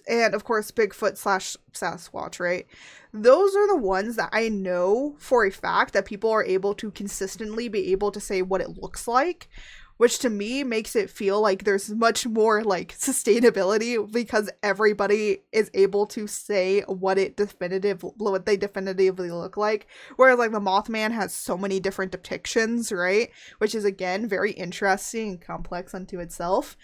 of course Bigfoot / Sasquatch, right? Those are the ones that I know for a fact that people are able to consistently be able to say what it looks like, which to me makes it feel like there's much more like sustainability because everybody is able to say what they definitively look like. Whereas like the Mothman has so many different depictions, right? Which is again very interesting and complex unto itself.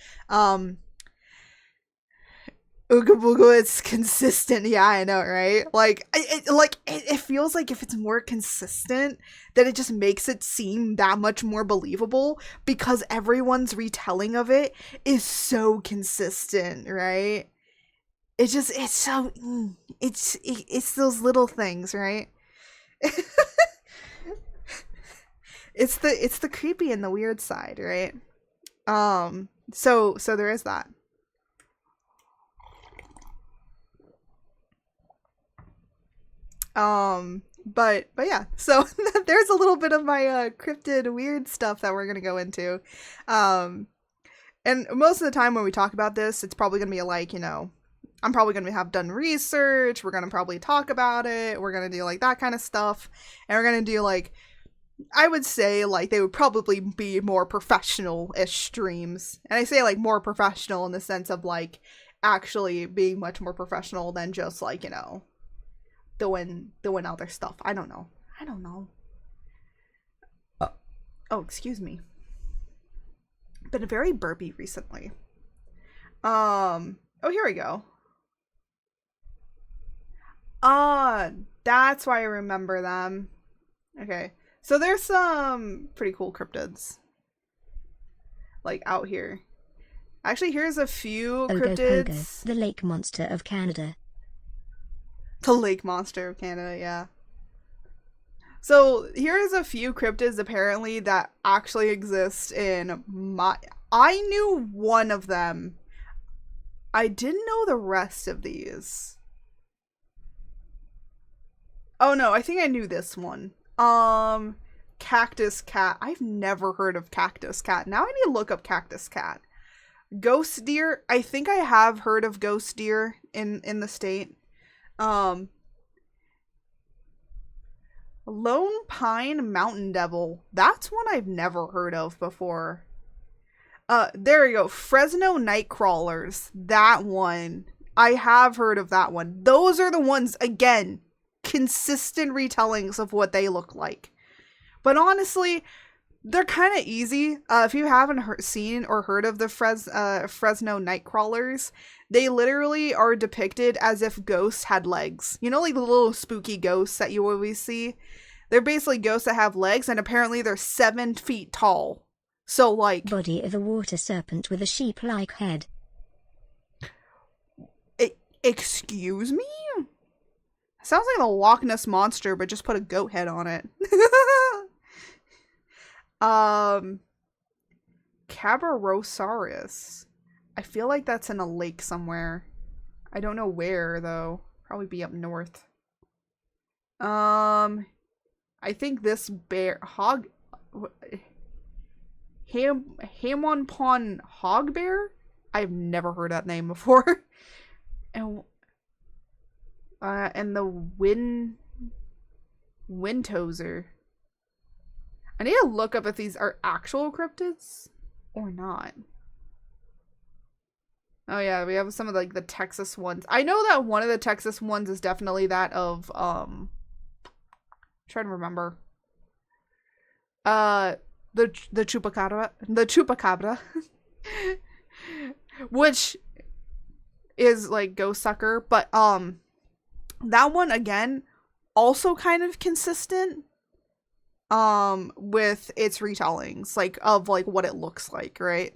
Ooga Booga is consistent. Yeah, I know, right? Like, it feels like if it's more consistent, then it just makes it seem that much more believable because everyone's retelling of it is so consistent, right? It's so, it's those little things, right? It's the creepy and the weird side, right? So there is that. But yeah, so there's a little bit of my cryptid weird stuff that we're gonna go into. Um, and most of the time when we talk about this, it's probably gonna be like, I'm probably gonna have done research. We're gonna probably talk about it. We're gonna do like that kind of stuff, and we're gonna do like, I would say like they would probably be more professional-ish streams, and I say like more professional in the sense of like actually being much more professional than just like doing other stuff. I don't know. Oh, excuse me. Been very burpy recently. Oh, here we go. That's why I remember them. Okay. So there's some pretty cool cryptids like out here. Actually, here's a few cryptids. Ogopogo, the lake monster of Canada. The lake monster of Canada, yeah. So here's a few cryptids apparently that actually exist in my. I knew one of them. I didn't know the rest of these. Oh no, I think I knew this one. Cactus cat. I've never heard of cactus cat. Now I need to look up cactus cat. Ghost deer. I think I have heard of ghost deer in the state. Lone Pine Mountain Devil. That's one I've never heard of before. There we go. Fresno Nightcrawlers. That one. I have heard of that one. Those are the ones, again, consistent retellings of what they look like. But honestly, they're kind of easy. If you haven't seen or heard of the Fresno Nightcrawlers, they literally are depicted as if ghosts had legs. You know, like the little spooky ghosts that you always see? They're basically ghosts that have legs, and apparently they're 7 feet tall. So, like... Body of a water serpent with a sheep-like head. Excuse me? Sounds like the Loch Ness Monster, but just put a goat head on it. Cabarosaurus. I feel like that's in a lake somewhere. I don't know where, though. Probably be up north. I think this bear... Hamon hog bear? I've never heard that name before. And the Windtoser. I need to look up if these are actual cryptids or not. Oh yeah, we have some of like the Texas ones. I know that one of the Texas ones is definitely that of I'm trying to remember. The chupacabra, which is like ghost sucker, but that one again also kind of consistent with its retellings like of like what it looks like, right?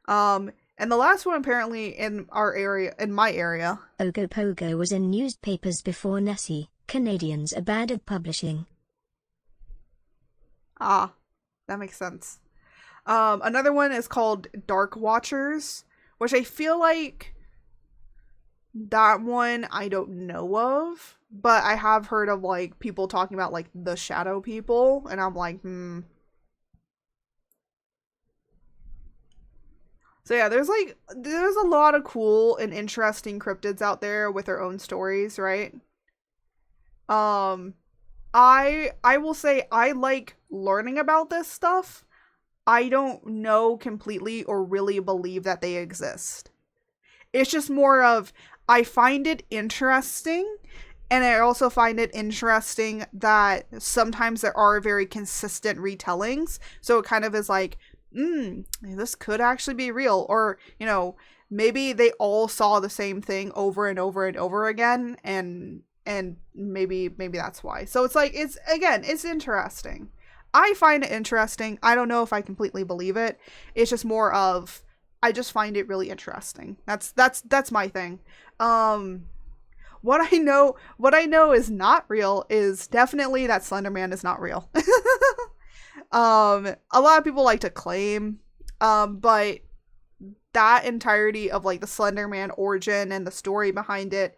And the last one apparently in my area. Ogopogo was in newspapers before Nessie. Canadians are bad at publishing. Ah, that makes sense. Another one is called Dark Watchers, which I feel like that one I don't know of, but I have heard of like people talking about like the shadow people, and I'm like, So yeah, there's a lot of cool and interesting cryptids out there with their own stories, right? I will say I like learning about this stuff. I don't know completely or really believe that they exist. It's just more of I find it interesting, and I also find it interesting that sometimes there are very consistent retellings. So it kind of is like, this could actually be real. Or, maybe they all saw the same thing over and over and over again, and maybe that's why. So it's like, it's, again, it's interesting. I find it interesting. I don't know if I completely believe it. It's just more of, I just find it really interesting. That's my thing. What I know is not real is definitely that Slender Man is not real. A lot of people like to claim, but that entirety of like the Slender Man origin and the story behind it,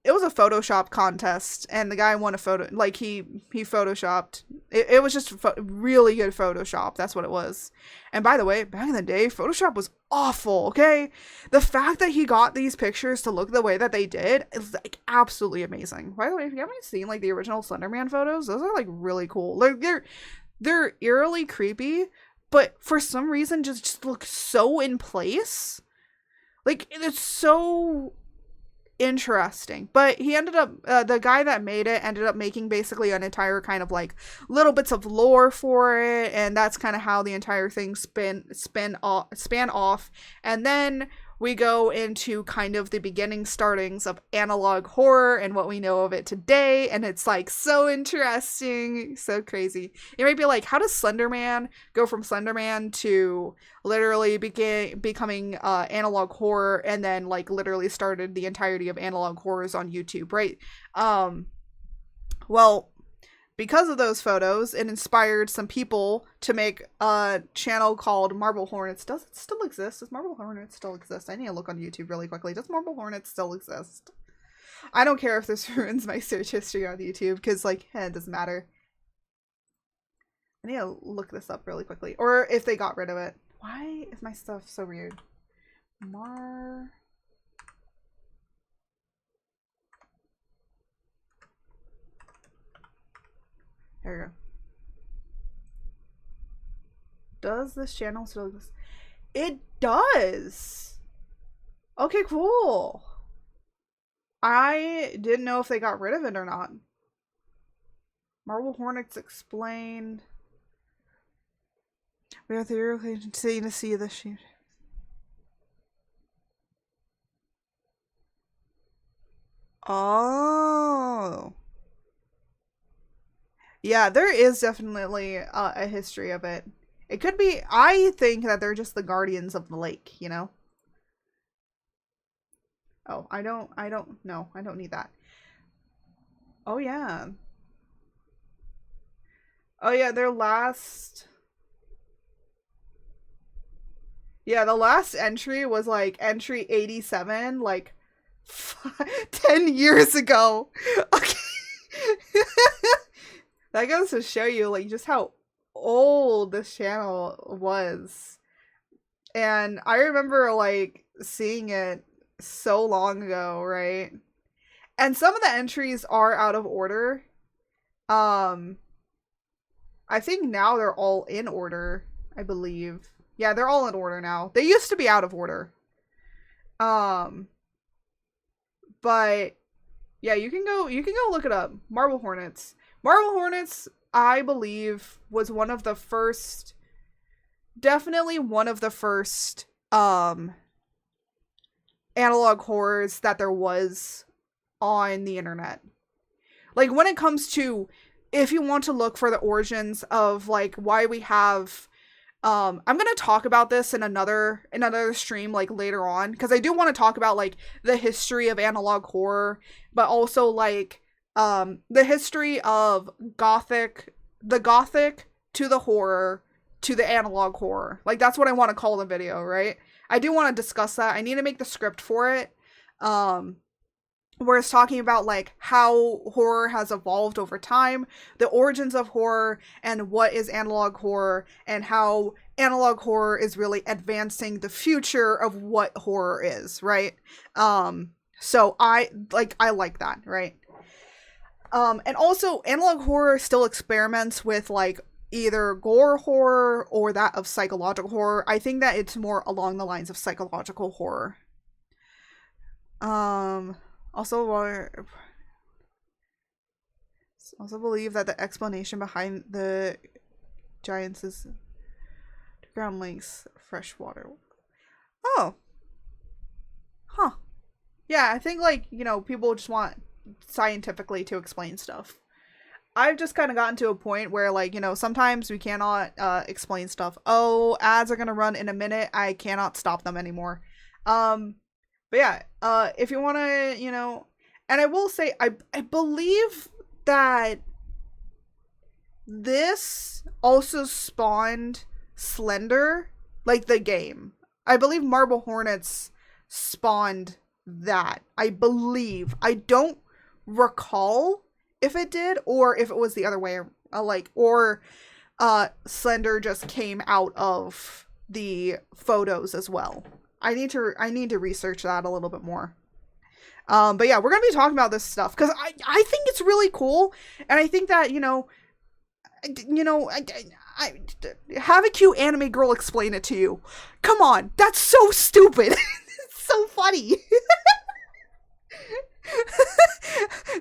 it was a Photoshop contest, and the guy won a photo. Like, he photoshopped. It was just really good Photoshop. That's what it was. And by the way, back in the day, Photoshop was awful. Okay, the fact that he got these pictures to look the way that they did is like absolutely amazing. By the way, if you haven't seen like the original Slenderman photos, those are like really cool. Like, they're eerily creepy, but for some reason just look so in place. Like, it's so interesting. But he ended up, the guy that made it ended up making basically an entire kind of like little bits of lore for it, and that's kind of how the entire thing span off. And then we go into kind of the beginning startings of analog horror and what we know of it today, and it's like so interesting, so crazy. You might be like, how does Slenderman go from Slenderman to literally becoming analog horror, and then like literally started the entirety of analog horrors on YouTube, right? Well, because of those photos, it inspired some people to make a channel called Marble Hornets. Does it still exist? Does Marble Hornets still exist? I need to look on YouTube really quickly. Does Marble Hornets still exist? I don't care if this ruins my search history on YouTube, because, like, it doesn't matter. I need to look this up really quickly. Or if they got rid of it. Why is my stuff so weird? There we go. Does this channel still exist? It does! Okay, cool. I didn't know if they got rid of it or not. Marble Hornets explained. We are theoretically to see the sheep. Oh. Yeah, there is definitely a history of it. It could be, I think that they're just the guardians of the lake, you know? Oh, I don't need that. Oh, yeah. Oh, yeah, their last... Yeah, the last entry was, like, entry 87, like, 10 years ago. Okay. That goes to show you, like, just how old this channel was. And I remember, like, seeing it so long ago, right? And some of the entries are out of order. I think now they're all in order, I believe. Yeah, they're all in order now. They used to be out of order. But yeah, you can go look it up. Marble Hornets. Marble Hornets, I believe, was one of the first, definitely one of the first analog horrors that there was on the internet. Like, when it comes to, if you want to look for the origins of like why we have, I'm gonna talk about this in another stream, like, later on, because I do want to talk about like the history of analog horror, but also like the history of the gothic to the horror to the analog horror. Like, that's what I want to call the video, right? I do want to discuss that. I need to make the script for it. Where it's talking about like how horror has evolved over time, the origins of horror, and what is analog horror, and how analog horror is really advancing the future of what horror is, right? So I like that, right? And also analog horror still experiments with like either gore horror or that of psychological horror. I think that it's more along the lines of psychological horror. Also believe that the explanation behind the giants is ground links, fresh water. Oh, huh. Yeah, I think, like, people just want scientifically to explain stuff. I've just kind of gotten to a point where, like, sometimes we cannot explain stuff. Oh, ads are gonna run in a minute. I cannot stop them anymore. Um, but yeah, if you want to, and I will say, I believe that this also spawned Slender, like the game. I believe Marble Hornets spawned that. I believe. I don't recall if it did or if it was the other way, or Slender just came out of the photos as well. I need to research that a little bit more. But yeah, we're gonna be talking about this stuff because I think it's really cool, and I think that I have a cute anime girl explain it to you. Come on, that's so stupid. It's so funny.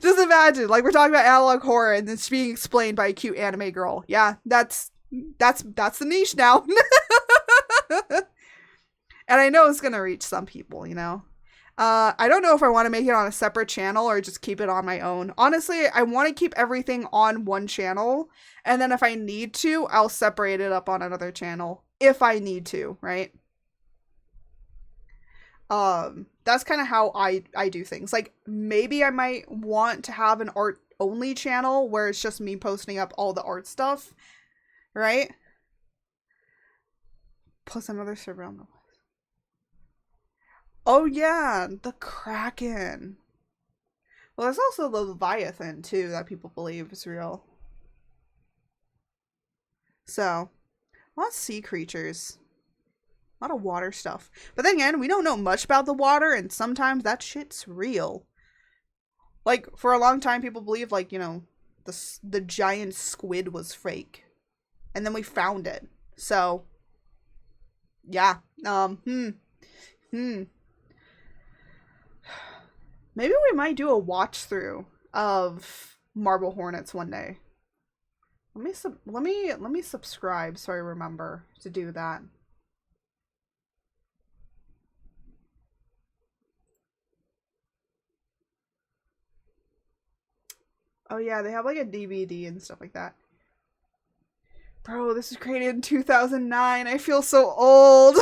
Just imagine, like, we're talking about analog horror and it's being explained by a cute anime girl. Yeah, that's the niche now. And I know it's gonna reach some people, I don't know if I want to make it on a separate channel or just keep it on my own. Honestly, I want to keep everything on one channel, and then if I need to, I'll separate it up on another channel if I need to, right? That's kind of how I do things. Like, maybe I might want to have an art only channel where it's just me posting up all the art stuff, right? Plus another server on the list. Oh yeah, the Kraken. Well, there's also the Leviathan too that people believe is real. So, a lot of sea creatures. A lot of water stuff. But then again, we don't know much about the water, and sometimes that shit's real. Like, for a long time, people believed, like, the giant squid was fake. And then we found it. So, yeah. Maybe we might do a watch through of Marble Hornets one day. Let me subscribe so I remember to do that. Oh yeah, they have like a DVD and stuff like that. Bro, this was created in 2009. I feel so old.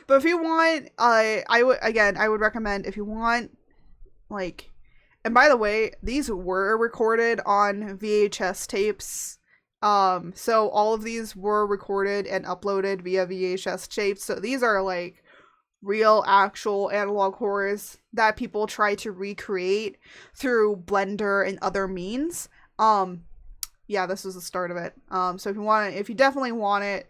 But if you want, I would recommend, if you want, like, and by the way, these were recorded on VHS tapes. So all of these were recorded and uploaded via VHS tapes. So these are like real, actual analog horrors that people try to recreate through Blender and other means. Yeah, this was the start of it. So if you definitely want it,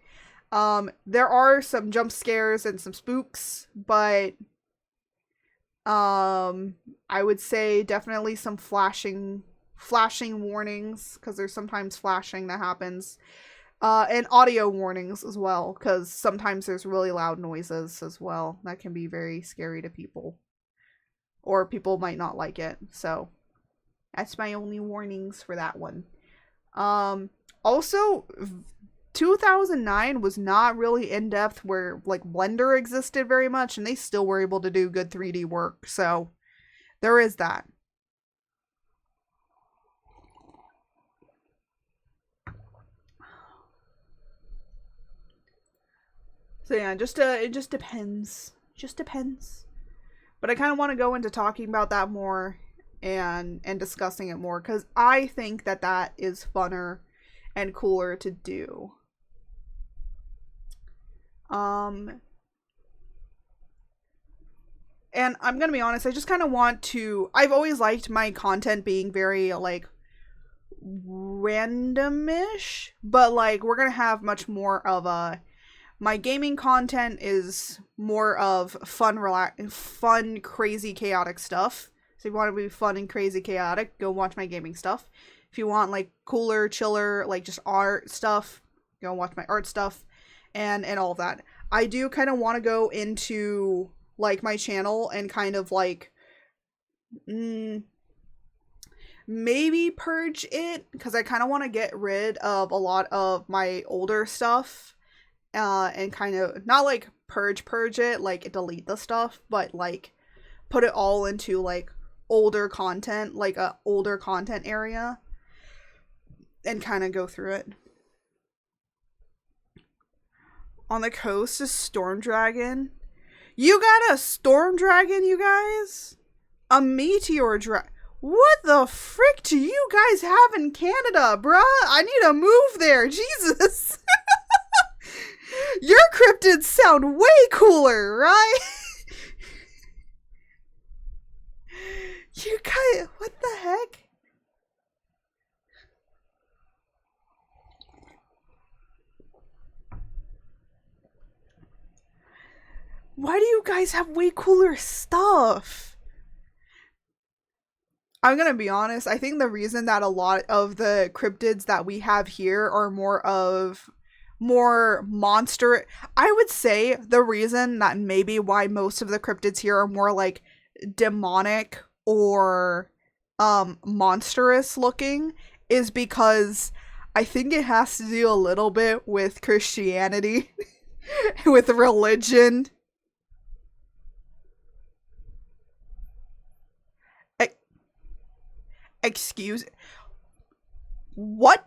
there are some jump scares and some spooks, but I would say definitely some flashing warnings, because there's sometimes flashing that happens, and audio warnings as well, because sometimes there's really loud noises as well that can be very scary to people, or people might not like it. So that's my only warnings for that one. Also, 2009 was not really in-depth where, like, Blender existed very much, and they still were able to do good 3D work, so there is that. So yeah, it just depends. Just depends. But I kind of want to go into talking about that more and discussing it more, because I think that is funner and cooler to do. And I'm gonna be honest, I just kind of want to, I've always liked my content being very, like, randomish, but, like, we're gonna have much more of my gaming content is more of fun, crazy, chaotic stuff. So if you want to be fun and crazy, chaotic, go watch my gaming stuff. If you want, like, cooler, chiller, like, just art stuff, go watch my art stuff, and all of that. I do kind of want to go into, like, my channel and kind of, like, maybe purge it, because I kind of want to get rid of a lot of my older stuff and kind of not like purge it, like delete the stuff, but like put it all into like older content, like a older content area, and kind of go through it. On the coast is Storm Dragon. You got a Storm Dragon, you guys? A Meteor Dragon. What the frick do you guys have in Canada, bruh? I need to move there. Jesus. Your cryptids sound way cooler, right? You guys, what the heck? Why do you guys have way cooler stuff? I'm gonna be honest, I think the reason that a lot of the cryptids that we have here are more monster, I would say the reason that maybe why most of the cryptids here are more like demonic or monstrous looking is because I think it has to do a little bit with Christianity, with religion. Excuse, what?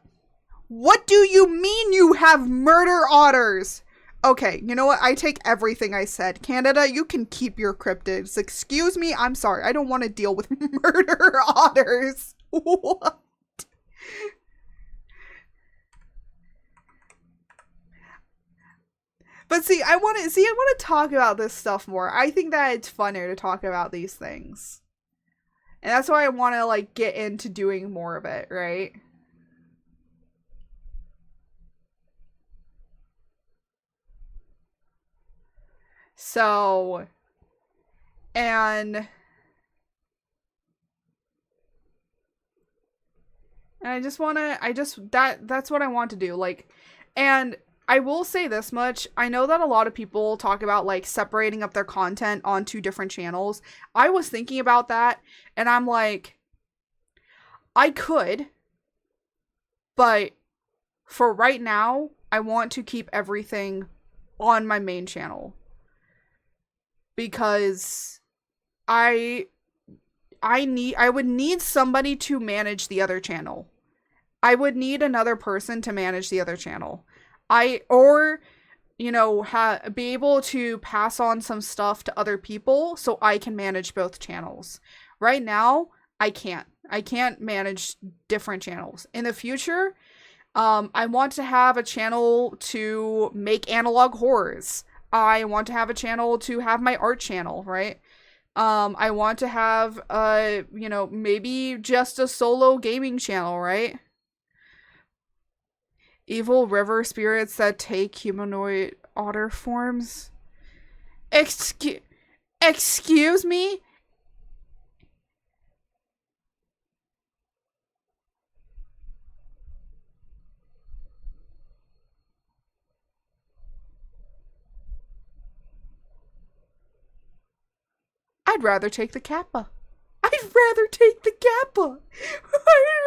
What do you mean you have murder otters? Okay, you know what? I take everything I said. Canada, you can keep your cryptids. Excuse me, I'm sorry. I don't want to deal with murder otters. What? But see, I want to talk about this stuff more. I think that it's funner to talk about these things. And that's why I want to, like, get into doing more of it, right? So, and that's what I want to do. Like, and I will say this much. I know that a lot of people talk about like separating up their content onto different channels. I was thinking about that and I'm like, I could, but for right now, I want to keep everything on my main channel because I would need somebody to manage the other channel. I would need another person to manage the other channel. Be able to pass on some stuff to other people so I can manage both channels. Right now, I can't. I can't manage different channels. In the future, I want to have a channel to make analog horrors. I want to have a channel to have my art channel, right? I want to have, maybe just a solo gaming channel, right? Evil river spirits that take humanoid otter forms. Excuse me? I'd rather take the Kappa. I'd rather take the Kappa. I'd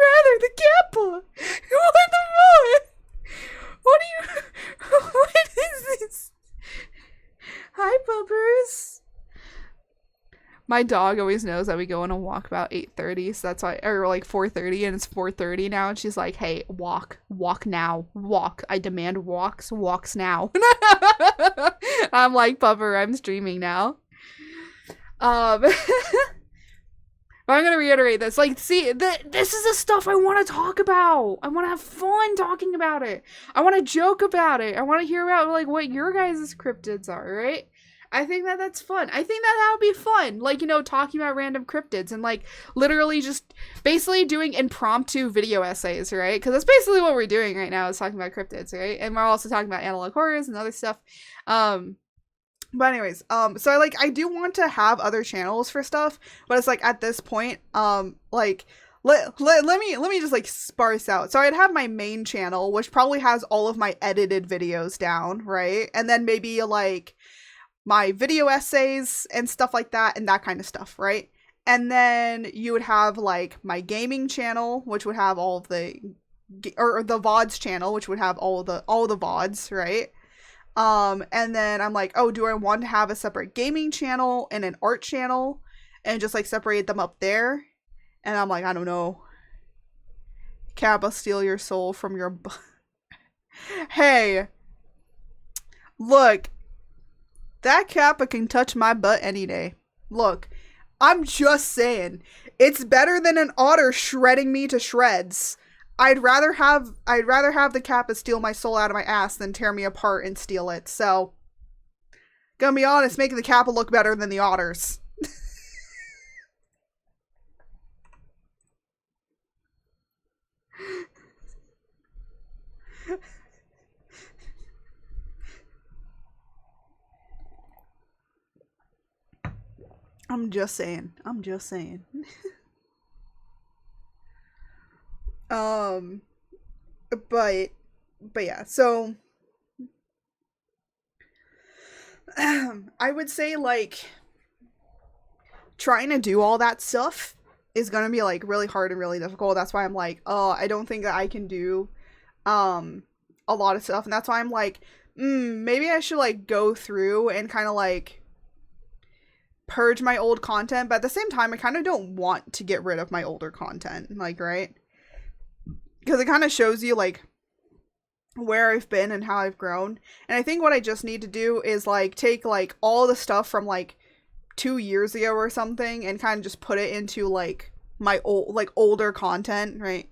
rather the Kappa. What the fuck? What are you... What is this? Hi, puppers. My dog always knows that we go on a walk about 8:30, so that's why, or like 4:30, and it's 4:30 now, and she's like, hey, walk now, walk. I demand walks now. I'm like, pupper, I'm streaming now. But I'm gonna reiterate this. Like, see, this is the stuff I want to talk about. I want to have fun talking about it. I want to joke about it. I want to hear about, like, what your guys' cryptids are, right? I think that that's fun. I think that would be fun. Like, talking about random cryptids and, like, literally just basically doing impromptu video essays, right? Because that's basically what we're doing right now is talking about cryptids, right? And we're also talking about analog horrors and other stuff. But anyways, so I do want to have other channels for stuff, but it's like at this point, let me just like sparse out. So I'd have my main channel, which probably has all of my edited videos down, right? And then maybe like my video essays and stuff like that and that kind of stuff, right? And then you would have like my gaming channel, which would have all of the VODs channel, which would have all the VODs, right? And then I'm like, oh, do I want to have a separate gaming channel and an art channel and just like separate them up there? And I'm like, I don't know. Kappa, steal your soul from your Hey, look, that Kappa can touch my butt any day. Look, I'm just saying, it's better than an otter shredding me to shreds. I'd rather have the Kappa steal my soul out of my ass than tear me apart and steal it. So, gonna be honest, making the Kappa look better than the otters. I'm just saying. um, but yeah, so I would say like trying to do all that stuff is gonna be like really hard and really difficult. That's why I'm like, oh, I don't think that I can do a lot of stuff, and that's why I'm like, maybe I should like go through and kind of like purge my old content, but at the same time I kind of don't want to get rid of my older content, like, right? Because it kind of shows you like where I've been and how I've grown. And I think what I just need to do is like take like all the stuff from like 2 years ago or something and kind of just put it into like my old like older content, right?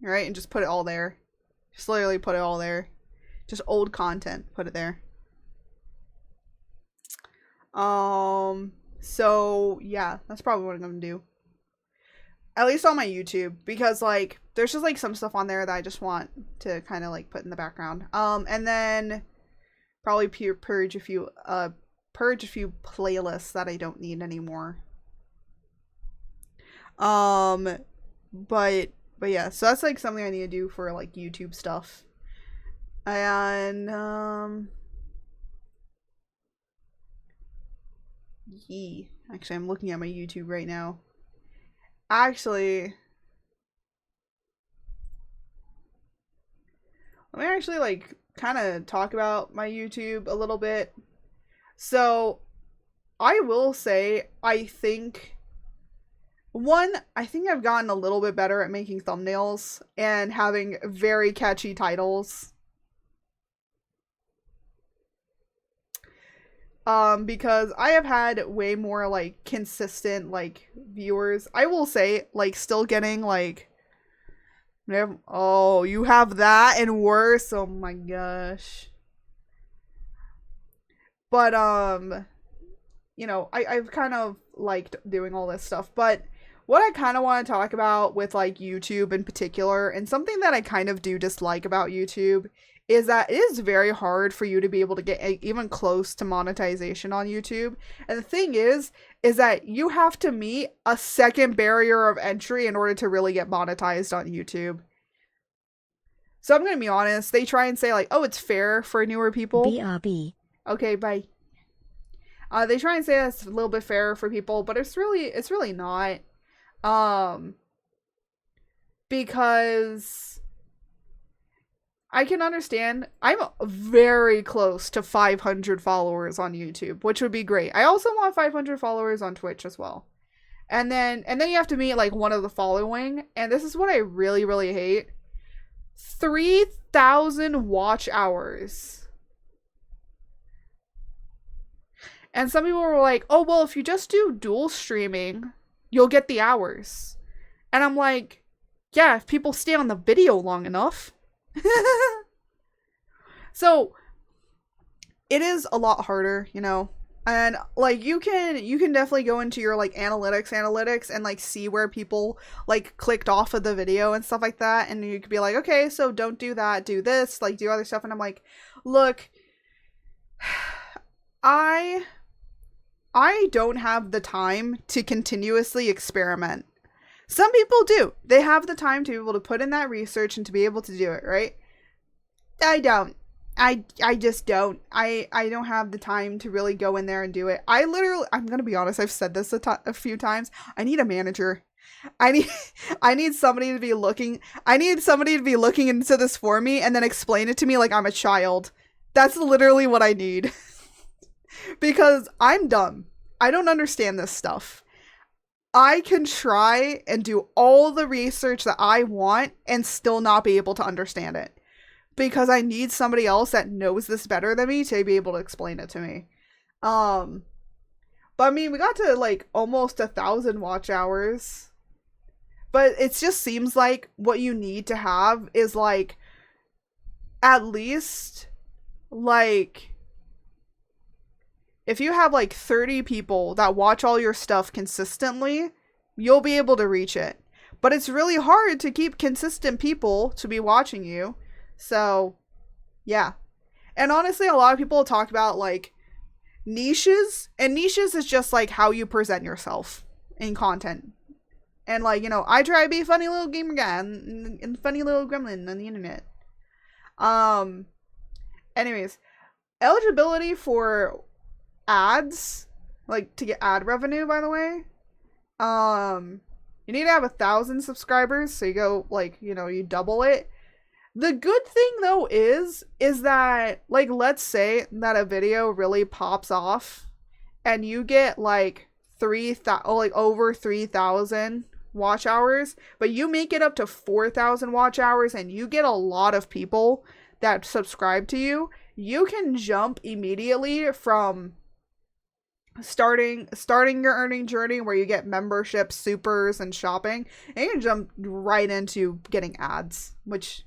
And just put it all there. Just literally put it all there. Just old content, put it there. So yeah, that's probably what I'm gonna do. At least on my YouTube, because like there's just like some stuff on there that I just want to kind of like put in the background. And then probably purge a few playlists that I don't need anymore. But yeah, so that's like something I need to do for like YouTube stuff. And actually I'm looking at my YouTube right now. Actually, let me actually like kind of talk about my YouTube a little bit. So I will say, I think I've gotten a little bit better at making thumbnails and having very catchy titles. Because I have had way more like consistent like viewers. I will say, like, still getting like, oh, you have that and worse. Oh my gosh. But you know, I've kind of liked doing all this stuff. But what I kind of want to talk about with like YouTube in particular, and something that I kind of do dislike about YouTube, is that it is very hard for you to be able to get even close to monetization on YouTube. And the thing is that you have to meet a second barrier of entry in order to really get monetized on YouTube. So I'm gonna be honest, they try and say like, oh, it's fair for newer people. BRB. Okay, bye. They try and say that's a little bit fair for people, but it's really not. Because I can understand. I'm very close to 500 followers on YouTube, which would be great. I also want 500 followers on Twitch as well. And then you have to meet like one of the following, and this is what I really, really hate. 3,000 watch hours. And some people were like, oh, well, if you just do dual streaming, you'll get the hours. And I'm like, yeah, if people stay on the video long enough. So it is a lot harder, you know. And like you can definitely go into your like analytics and like see where people like clicked off of the video and stuff like that, and you could be like, okay, so don't do that, do this, like do other stuff. And I'm like, look, I don't have the time to continuously experiment. Some people do. They have the time to be able to put in that research and to be able to do it, right? I don't. I just don't. I don't have the time to really go in there and do it. I'm gonna be honest, I've said this a few times. I need a manager. I need somebody to be looking into this for me and then explain it to me like I'm a child. That's literally what I need. Because I'm dumb. I don't understand this stuff. I can try and do all the research that I want and still not be able to understand it. Because I need somebody else that knows this better than me to be able to explain it to me. But I mean, we got to like almost 1,000 watch hours. But it just seems like what you need to have is like at least like if you have like 30 people that watch all your stuff consistently, you'll be able to reach it. But it's really hard to keep consistent people to be watching you. So, yeah. And honestly, a lot of people talk about like niches, and niches is just like how you present yourself in content. And like, you know, I try to be a funny little gamer guy and funny little gremlin on the internet. Anyways, eligibility for ads, like to get ad revenue, by the way. You need to have 1,000 subscribers, so you go like, you know, you double it. The good thing though is that like, let's say that a video really pops off and you get like over 3,000 watch hours, but you make it up to 4,000 watch hours and you get a lot of people that subscribe to you, you can jump immediately from starting your earning journey where you get memberships, supers, and shopping, and you can jump right into getting ads, which,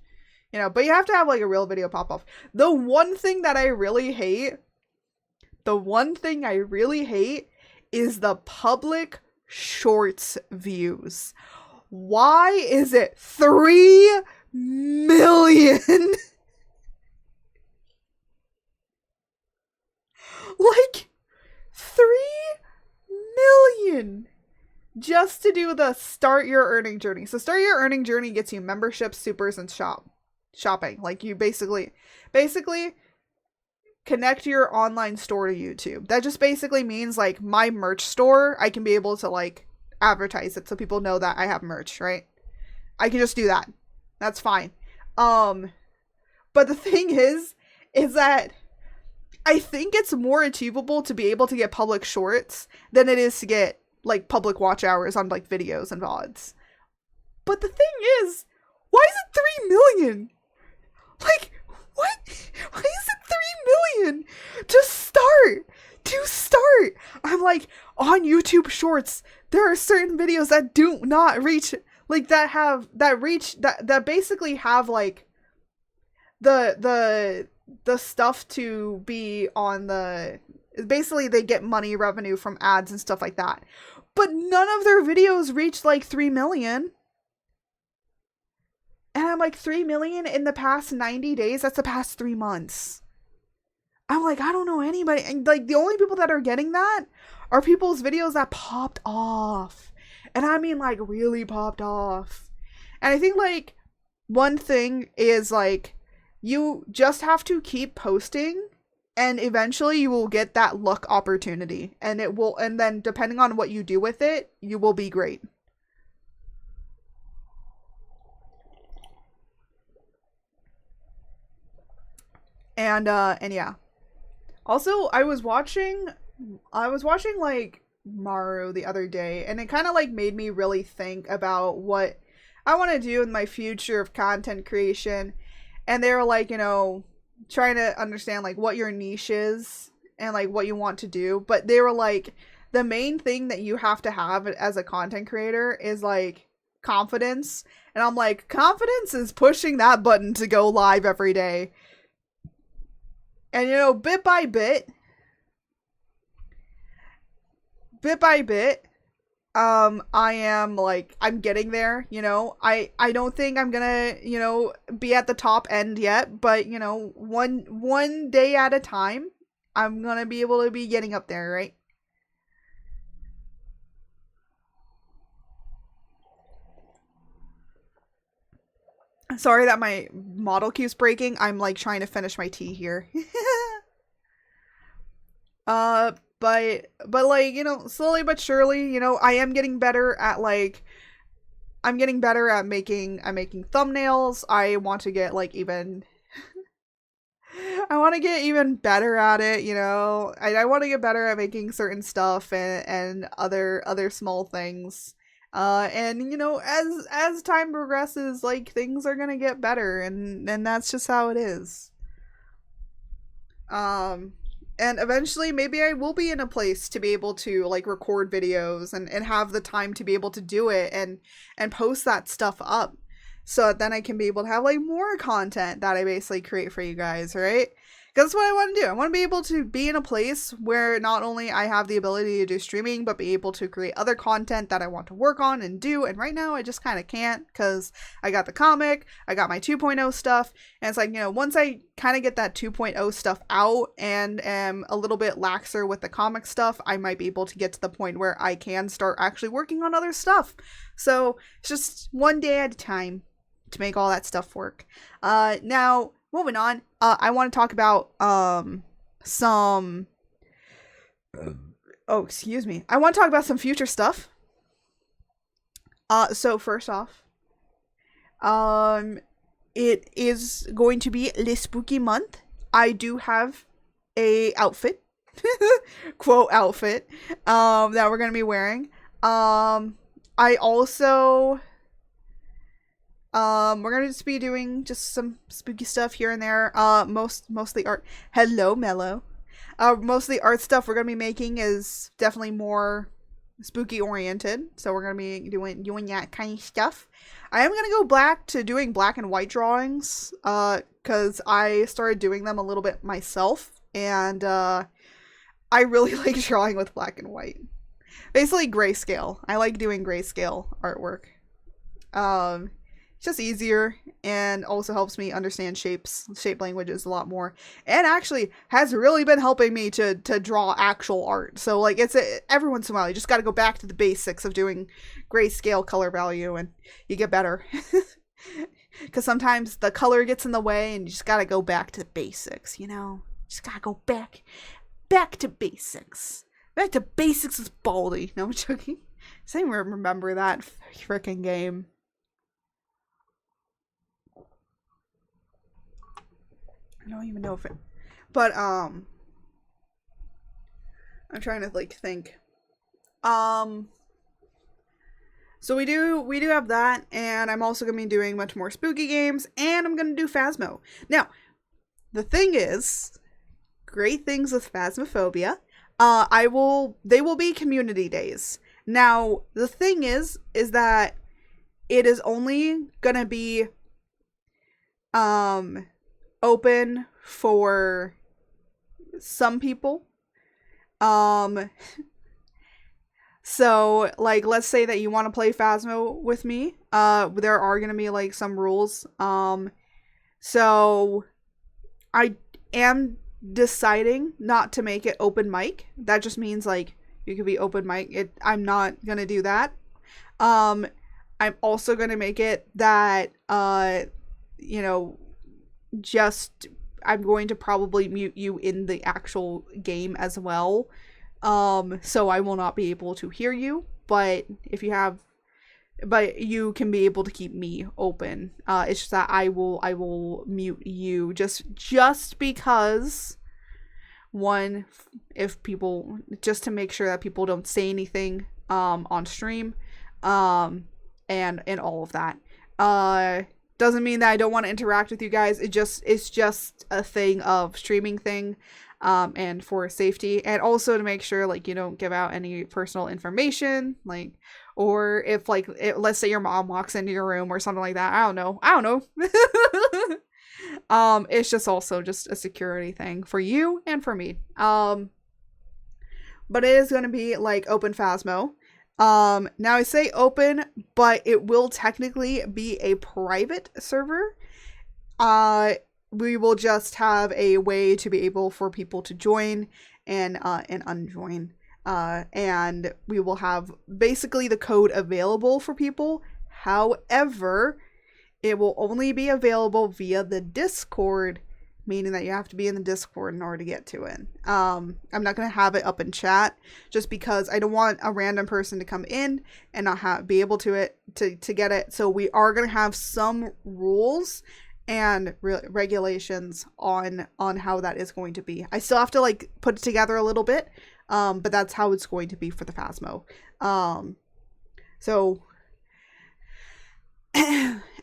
you know, but you have to have like a real video pop off. The one thing I really hate is the public shorts views. Why is it 3 million? Like 3 million just to do the start your earning journey. So start your earning journey gets you memberships, supers, and shopping. Like you basically connect your online store to YouTube. That just basically means like my merch store, I can be able to like advertise it so people know that I have merch, right? I can just do that. That's fine. But the thing is that I think it's more achievable to be able to get public shorts than it is to get like public watch hours on like videos and VODs. But the thing is, why is it 3 million? Like, what? Why is it 3 million? To start! I'm like, on YouTube Shorts, there are certain videos that do not reach, like, that basically have, like, the stuff to be on the, basically they get money revenue from ads and stuff like that. But none of their videos reached, like, 3 million. And I'm like, 3 million in the past 90 days? That's the past 3 months. I'm like, I don't know anybody. And like, the only people that are getting that are people's videos that popped off. And I mean, like, really popped off. And I think, like, one thing is, like, you just have to keep posting. And eventually you will get that luck opportunity. And then depending on what you do with it, you will be great. And yeah. Also, I was watching like Maru the other day, and it kind of like made me really think about what I want to do in my future of content creation. And they were like, you know, trying to understand like what your niche is and like what you want to do. But they were like, the main thing that you have to have as a content creator is like confidence. And I'm like, confidence is pushing that button to go live every day. And, you know, bit by bit, I am, like, I'm getting there, you know. I don't think I'm gonna, you know, be at the top end yet, but, you know, one day at a time, I'm gonna be able to be getting up there, right? Sorry that my model keeps breaking. I'm, like, trying to finish my tea here. But like, you know, slowly but surely, you know, I am getting better at, like, I'm making thumbnails. I want to get, like, even I want to get even better at it, you know. I want to get better at making certain stuff and other small things. And you know, as time progresses, like things are gonna get better, and that's just how it is. Um, and eventually, maybe I will be in a place to be able to like record videos and have the time to be able to do it and post that stuff up. So that then I can be able to have like more content that I basically create for you guys, right? Because that's what I want to do. I want to be able to be in a place where not only I have the ability to do streaming, but be able to create other content that I want to work on and do. And right now, I just kind of can't because I got the comic, I got my 2.0 stuff, and it's like, you know, once I kind of get that 2.0 stuff out and am a little bit laxer with the comic stuff, I might be able to get to the point where I can start actually working on other stuff. So it's just one day at a time to make all that stuff work. Now, moving on, I want to talk about some excuse me. I want to talk about some future stuff. So first off, it is going to be Le Spooky Month. I do have a outfit, quote outfit, that we're going to be wearing. I also we're gonna just be doing just some spooky stuff here and there. Mostly art. Hello, Mello. Most of the art stuff we're gonna be making is definitely more spooky oriented. So we're gonna be doing that kind of stuff. I am gonna go back to doing black and white drawings. Cause I started doing them a little bit myself, and I really like drawing with black and white. Basically grayscale. I like doing grayscale artwork. It's just easier and also helps me understand shape languages a lot more, and actually has really been helping me to draw actual art. So like every once in a while you just got to go back to the basics of doing grayscale color value and you get better. Because sometimes the color gets in the way and you just got to go back to the basics, you know. Just got to go back to basics. Back to basics is Baldi. No, I'm joking. I don't even remember that freaking game. I don't even know if it, but I'm trying to like think. So we do have that, and I'm also gonna be doing much more spooky games, and I'm gonna do Phasmo. Now, the thing is, great things with Phasmophobia. They will be community days. Now, the thing is that it is only gonna be open for some people. So like, let's say that you want to play Phasmo with me. There are gonna be like some rules. So I am deciding not to make it open mic. That just means like you could be open mic. I'm not gonna do that. I'm also gonna make it that you know, just I'm going to probably mute you in the actual game as well. So I will not be able to hear you, but you can be able to keep me open. It's just that I will mute you just because, one, if people, just to make sure that people don't say anything on stream, and all of that. Doesn't mean that I don't want to interact with you guys. It's just a thing of streaming thing, and for safety, and also to make sure like you don't give out any personal information, like, or if like let's say your mom walks into your room or something like that. I don't know. It's just also just a security thing for you and for me. But it is going to be like open Phasmo. Now I say open, but it will technically be a private server. We will just have a way to be able for people to join and unjoin. And we will have basically the code available for people. However, it will only be available via the Discord, meaning that you have to be in the Discord in order to get to it. I'm not going to have it up in chat just because I don't want a random person to come in and not be able to get it. So we are going to have some rules, and regulations on how that is going to be. I still have to like put it together a little bit, but that's how it's going to be for the PHAMSO. So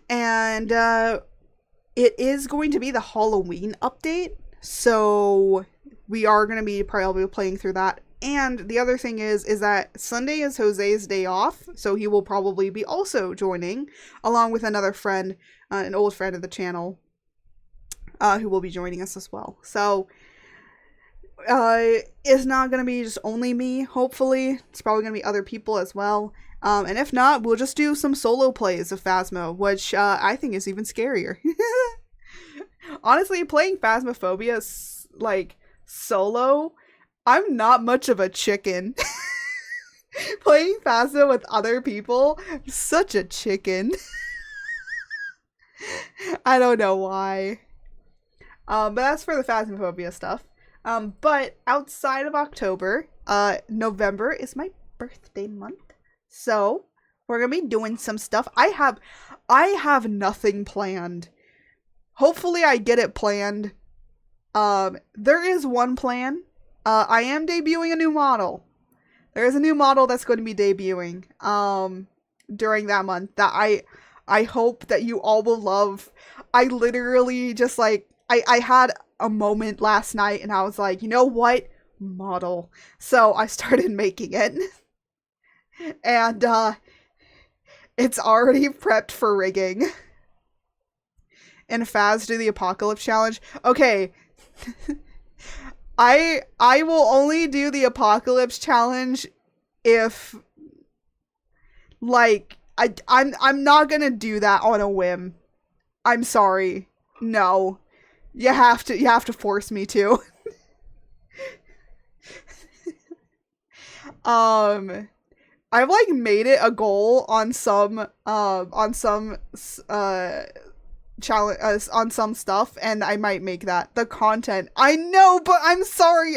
and it is going to be the Halloween update, so we are going to be probably playing through that. And the other thing is that Sunday is Jose's day off, so he will probably be also joining, along with another friend, an old friend of the channel, who will be joining us as well. So, it's not going to be just only me, hopefully. It's probably going to be other people as well. And if not, we'll just do some solo plays of Phasmo, which, I think is even scarier. Honestly, playing Phasmophobia, like, solo, I'm not much of a chicken. Playing Phasmo with other people, I'm such a chicken. I don't know why. But that's for the Phasmophobia stuff. But outside of October, November is my birthday month. So, we're gonna be doing some stuff. I have nothing planned. Hopefully I get it planned. There is one plan. I am debuting a new model. There is a new model that's going to be debuting, during that month that I hope that you all will love. I literally just like, I had a moment last night and I was like, you know what? Model. So I started making it. And, it's already prepped for rigging. And Phaz do the Apocalypse Challenge. Okay. I will only do the Apocalypse Challenge if, like, I'm not gonna do that on a whim. I'm sorry. No. You have to force me to. I've like made it a goal on some challenge on some stuff, and I might make that the content. I know, but I'm sorry.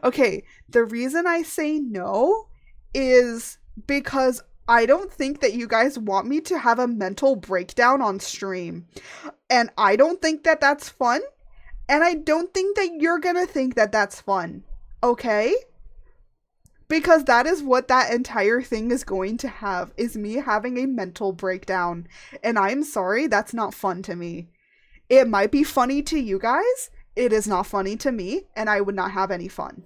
Okay, the reason I say no is because I don't think that you guys want me to have a mental breakdown on stream. And I don't think that that's fun. And I don't think that you're gonna think that that's fun. Okay? Because that is what that entire thing is going to have, is me having a mental breakdown. And I'm sorry, that's not fun to me. It might be funny to you guys. It is not funny to me, and I would not have any fun.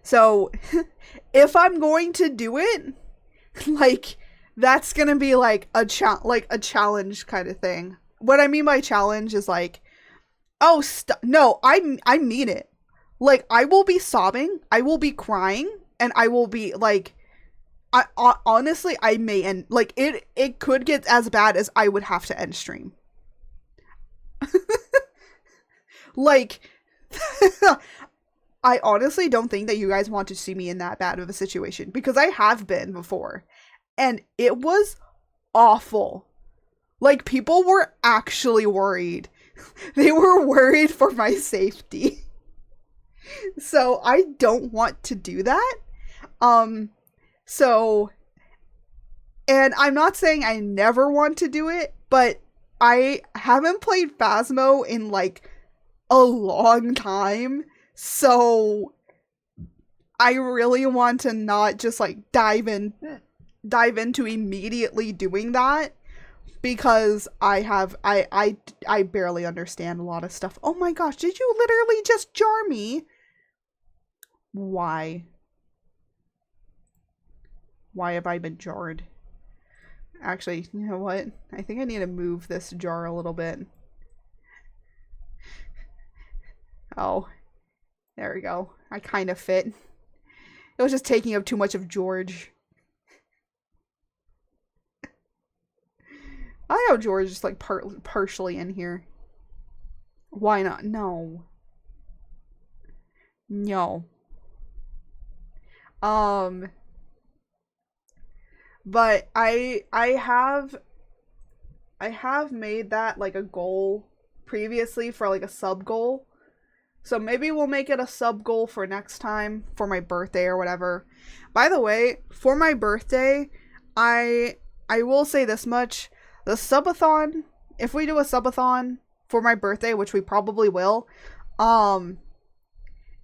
So, if I'm going to do it, like, that's gonna be like a challenge kind of thing. What I mean by challenge is like, oh, no, I mean it. Like, I will be sobbing, I will be crying, and I will be like, honestly, I may end, like, it could get as bad as I would have to end stream. Like, I honestly don't think that you guys want to see me in that bad of a situation, because I have been before. And it was awful. Like, people were actually worried. They were worried for my safety. So, I don't want to do that. So, and I'm not saying I never want to do it, but I haven't played Phasmo in, like, a long time. So, I really want to not just, like, dive into immediately doing that, because I barely understand a lot of stuff. Oh my gosh, did you literally just jar me? Why have I been jarred? Actually, you know what? I think I need to move this jar a little bit. Oh, there we go. I kind of fit. It was just taking up too much of George. I have George just like partially in here. Why not? No. No. But I have made that like a goal previously for like a sub goal. So maybe we'll make it a sub goal for next time for my birthday or whatever. By the way, for my birthday, I I will say this much. The subathon, if we do a subathon for my birthday, which we probably will, um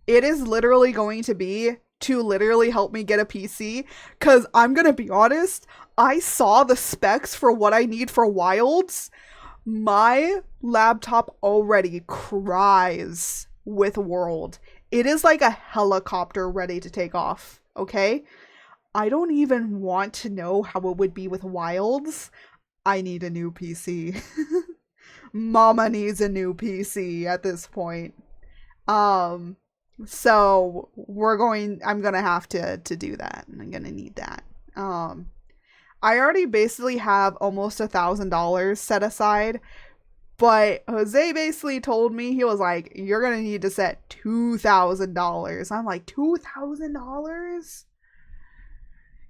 it is literally going to be to literally help me get a PC. Cause I'm gonna be honest, I saw the specs for what I need for Wilds. My laptop already cries with World. It is like a helicopter ready to take off, okay? I don't even want to know how it would be with Wilds. I need a new PC. Mama needs a new PC at this point. Um, so I'm gonna have to do that. I'm gonna need that. I already basically have almost $1,000 set aside, but Jose basically told me, he was like, you're gonna need to set $2,000. I'm like, $2,000?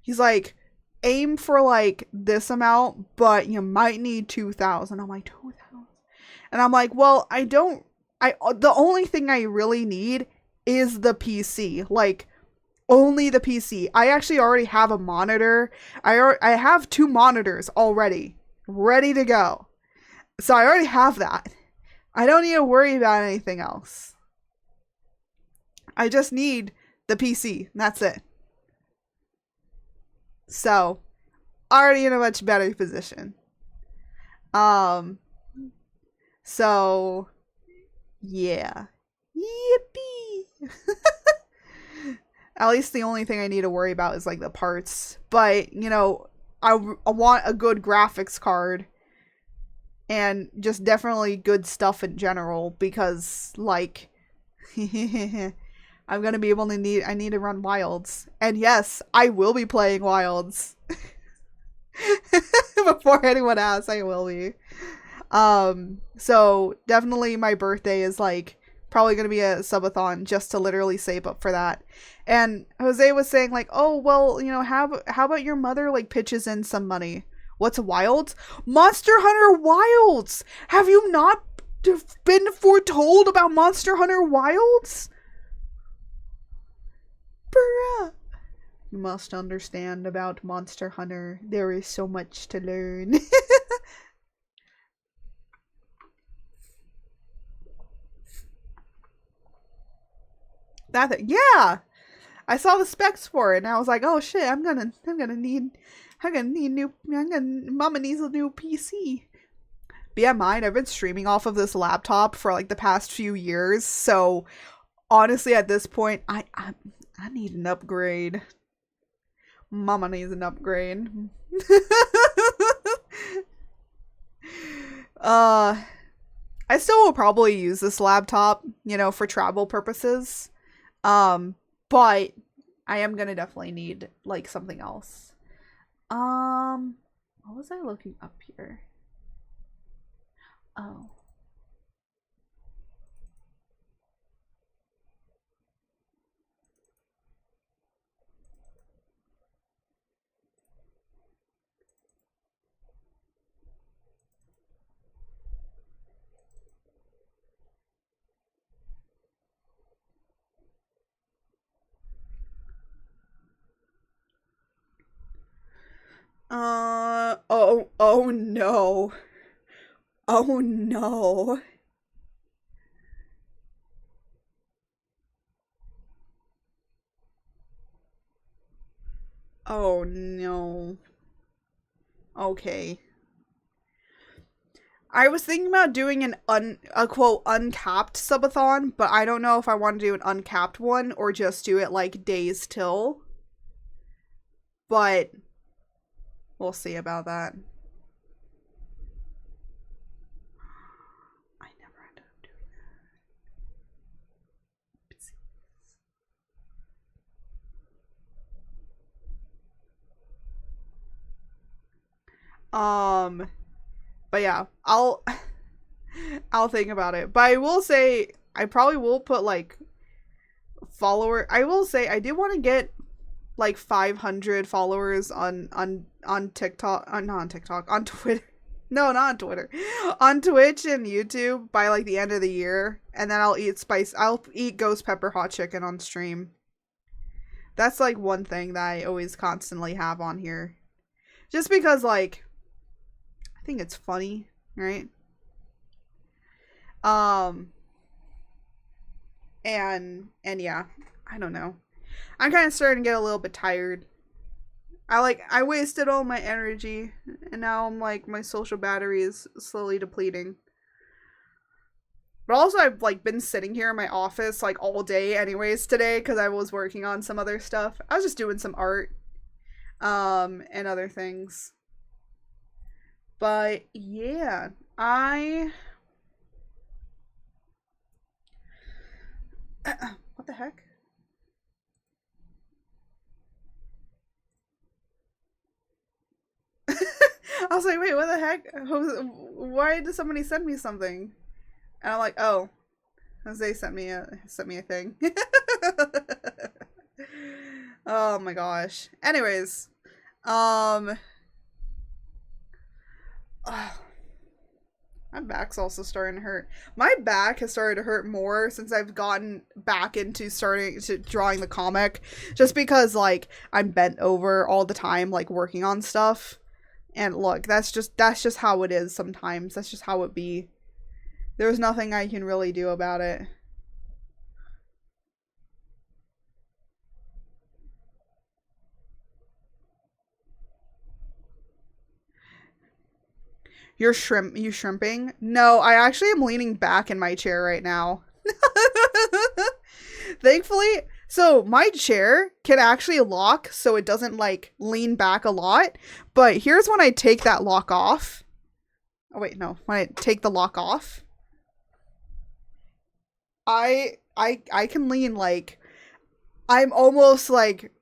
He's like, aim for like this amount, but you might need 2,000. I'm like, 2,000? And I'm like, well, the only thing I really need is the PC. Like, only the PC. I actually already have a monitor. I have 2 monitors already ready to go. So I already have that. I don't need to worry about anything else. I just need the PC. And that's it. So, already in a much better position. So, yeah. Yippee! At least the only thing I need to worry about is like the parts. But, you know, I want a good graphics card. And just definitely good stuff in general. Because, like, I'm gonna be able to I need to run Wilds. And yes, I will be playing Wilds. Before anyone asks, I will be. So definitely my birthday is like probably gonna be a subathon just to literally save up for that. And Jose was saying like, oh well, you know, how about your mother like pitches in some money? What's Wilds? Monster Hunter Wilds! Have you not been foretold about Monster Hunter Wilds? Bruh. You must understand about Monster Hunter. There is so much to learn. Yeah. I saw the specs for it and I was like, oh shit, Mama needs a new PC. But yeah, I've been streaming off of this laptop for like the past few years, so honestly at this point I need an upgrade. Mama needs an upgrade. I still will probably use this laptop, you know, for travel purposes. But I am gonna definitely need like something else. What was I looking up here? Oh. Oh no. Oh no. Oh no. Okay. I was thinking about doing a quote uncapped subathon, but I don't know if I want to do an uncapped one or just do it like days till. But we'll see about that. I never ended up doing that. But yeah, I'll think about it. But I will say I probably will put like I will say I did want to get like 500 followers on TikTok, not on TikTok, on Twitter. No, not on Twitter. On Twitch and YouTube by like the end of the year, and then I'll eat ghost pepper hot chicken on stream. That's like one thing that I always constantly have on here. Just because like I think it's funny, right? And yeah, I don't know. I'm kind of starting to get a little bit tired. I wasted all my energy, and now I'm like, my social battery is slowly depleting. But also, I've like been sitting here in my office like all day anyways today because I was working on some other stuff. I was just doing some art, and other things. But yeah, what the heck? I was like, wait, what the heck? Why did somebody send me something? And I'm like, oh, Jose sent me a thing. Oh my gosh. Anyways, my back's also starting to hurt. My back has started to hurt more since I've gotten back into starting to drawing the comic, just because like I'm bent over all the time, like working on stuff. And look, that's just how it is sometimes. That's just how it be. There's nothing I can really do about it. You shrimping? No, I actually am leaning back in my chair right now. Thankfully, so my chair can actually lock so it doesn't like lean back a lot. But here's when I take that lock off. Oh wait, no. When I take the lock off, I can lean like I'm almost like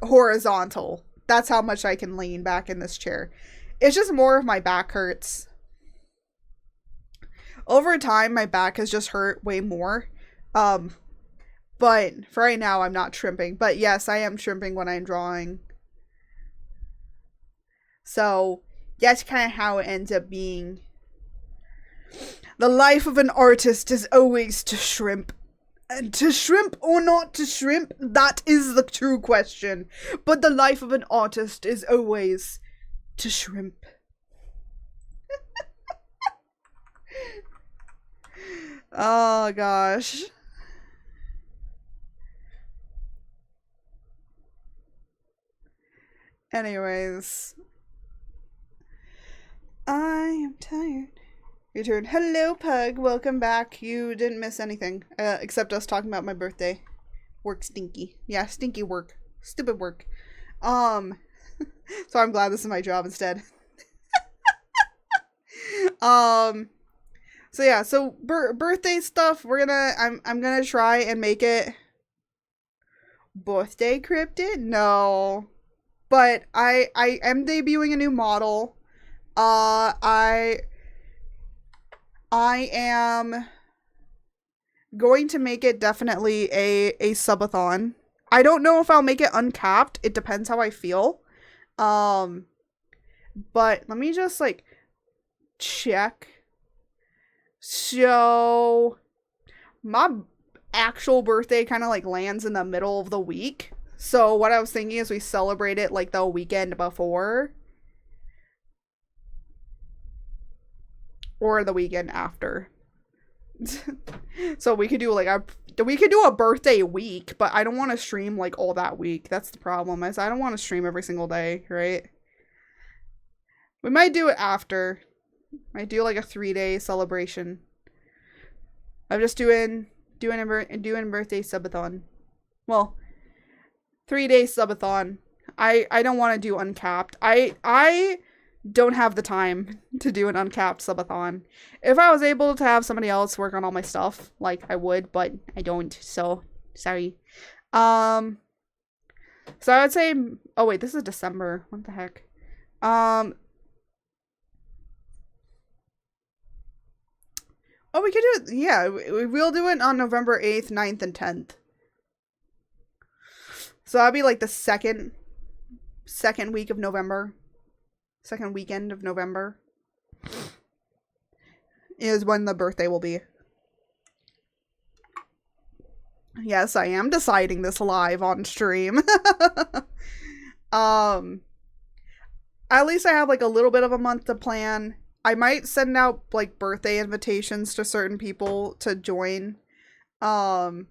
horizontal. That's how much I can lean back in this chair. It's just more of my back hurts. Over time, my back has just hurt way more. But for right now, I'm not shrimping. But yes, I am shrimping when I'm drawing. So that's kind of how it ends up being. The life of an artist is always to shrimp. And to shrimp or not to shrimp, that is the true question. But the life of an artist is always to shrimp. Oh gosh. Anyways, I am tired. Your turn. Hello, Pug. Welcome back. You didn't miss anything, except us talking about my birthday. Work stinky. Yeah, stinky work. Stupid work. So I'm glad this is my job instead. So yeah, so birthday stuff. I'm gonna try and make it birthday cryptid. No, but I am debuting a new model. I am going to make it definitely a subathon. I don't know if I'll make it uncapped. It depends how I feel. But let me just like check. So my actual birthday kind of like lands in the middle of the week. So what I was thinking is we celebrate it like the weekend before. Or the weekend after. So we could do like a birthday week, but I don't want to stream like all that week. That's the problem, is I don't want to stream every single day, right? We might do it after. Might do like a 3-day celebration. I'm just doing a birthday subathon. Well, 3-day subathon. I don't want to do uncapped. I don't have the time to do an uncapped subathon. If I was able to have somebody else work on all my stuff, like I would, but I don't, so sorry. So I would say, oh wait, this is December. What the heck? Oh, we could do it, yeah, we'll do it on November 8th, 9th, and 10th. So that'll be like the second week of November. Second weekend of November. is when the birthday will be. Yes, I am deciding this live on stream. At least I have like a little bit of a month to plan. I might send out like birthday invitations to certain people to join. Um,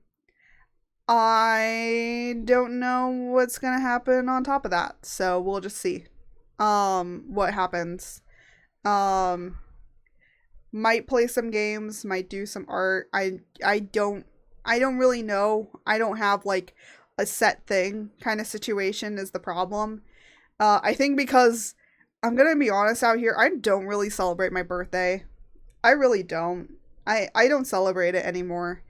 I don't know what's gonna happen on top of that, so we'll just see. What happens. Um, might play some games, might do some art. I don't really know. I don't have like a set thing kind of situation is the problem. I think because I'm gonna be honest out here, I don't really celebrate my birthday. I really don't. I don't celebrate it anymore.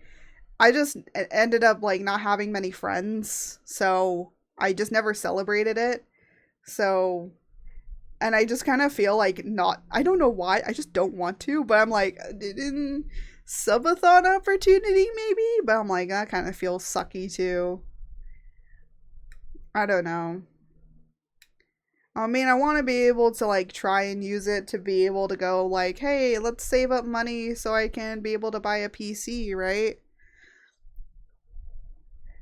I just ended up like not having many friends, so I just never celebrated it. So, and I just kind of feel like not, I don't know why, I just don't want to, but I'm like, didn't subathon opportunity maybe? But I'm like, that kind of feels sucky too. I don't know. I mean, I want to be able to like try and use it to be able to go like, hey, let's save up money so I can be able to buy a PC, right?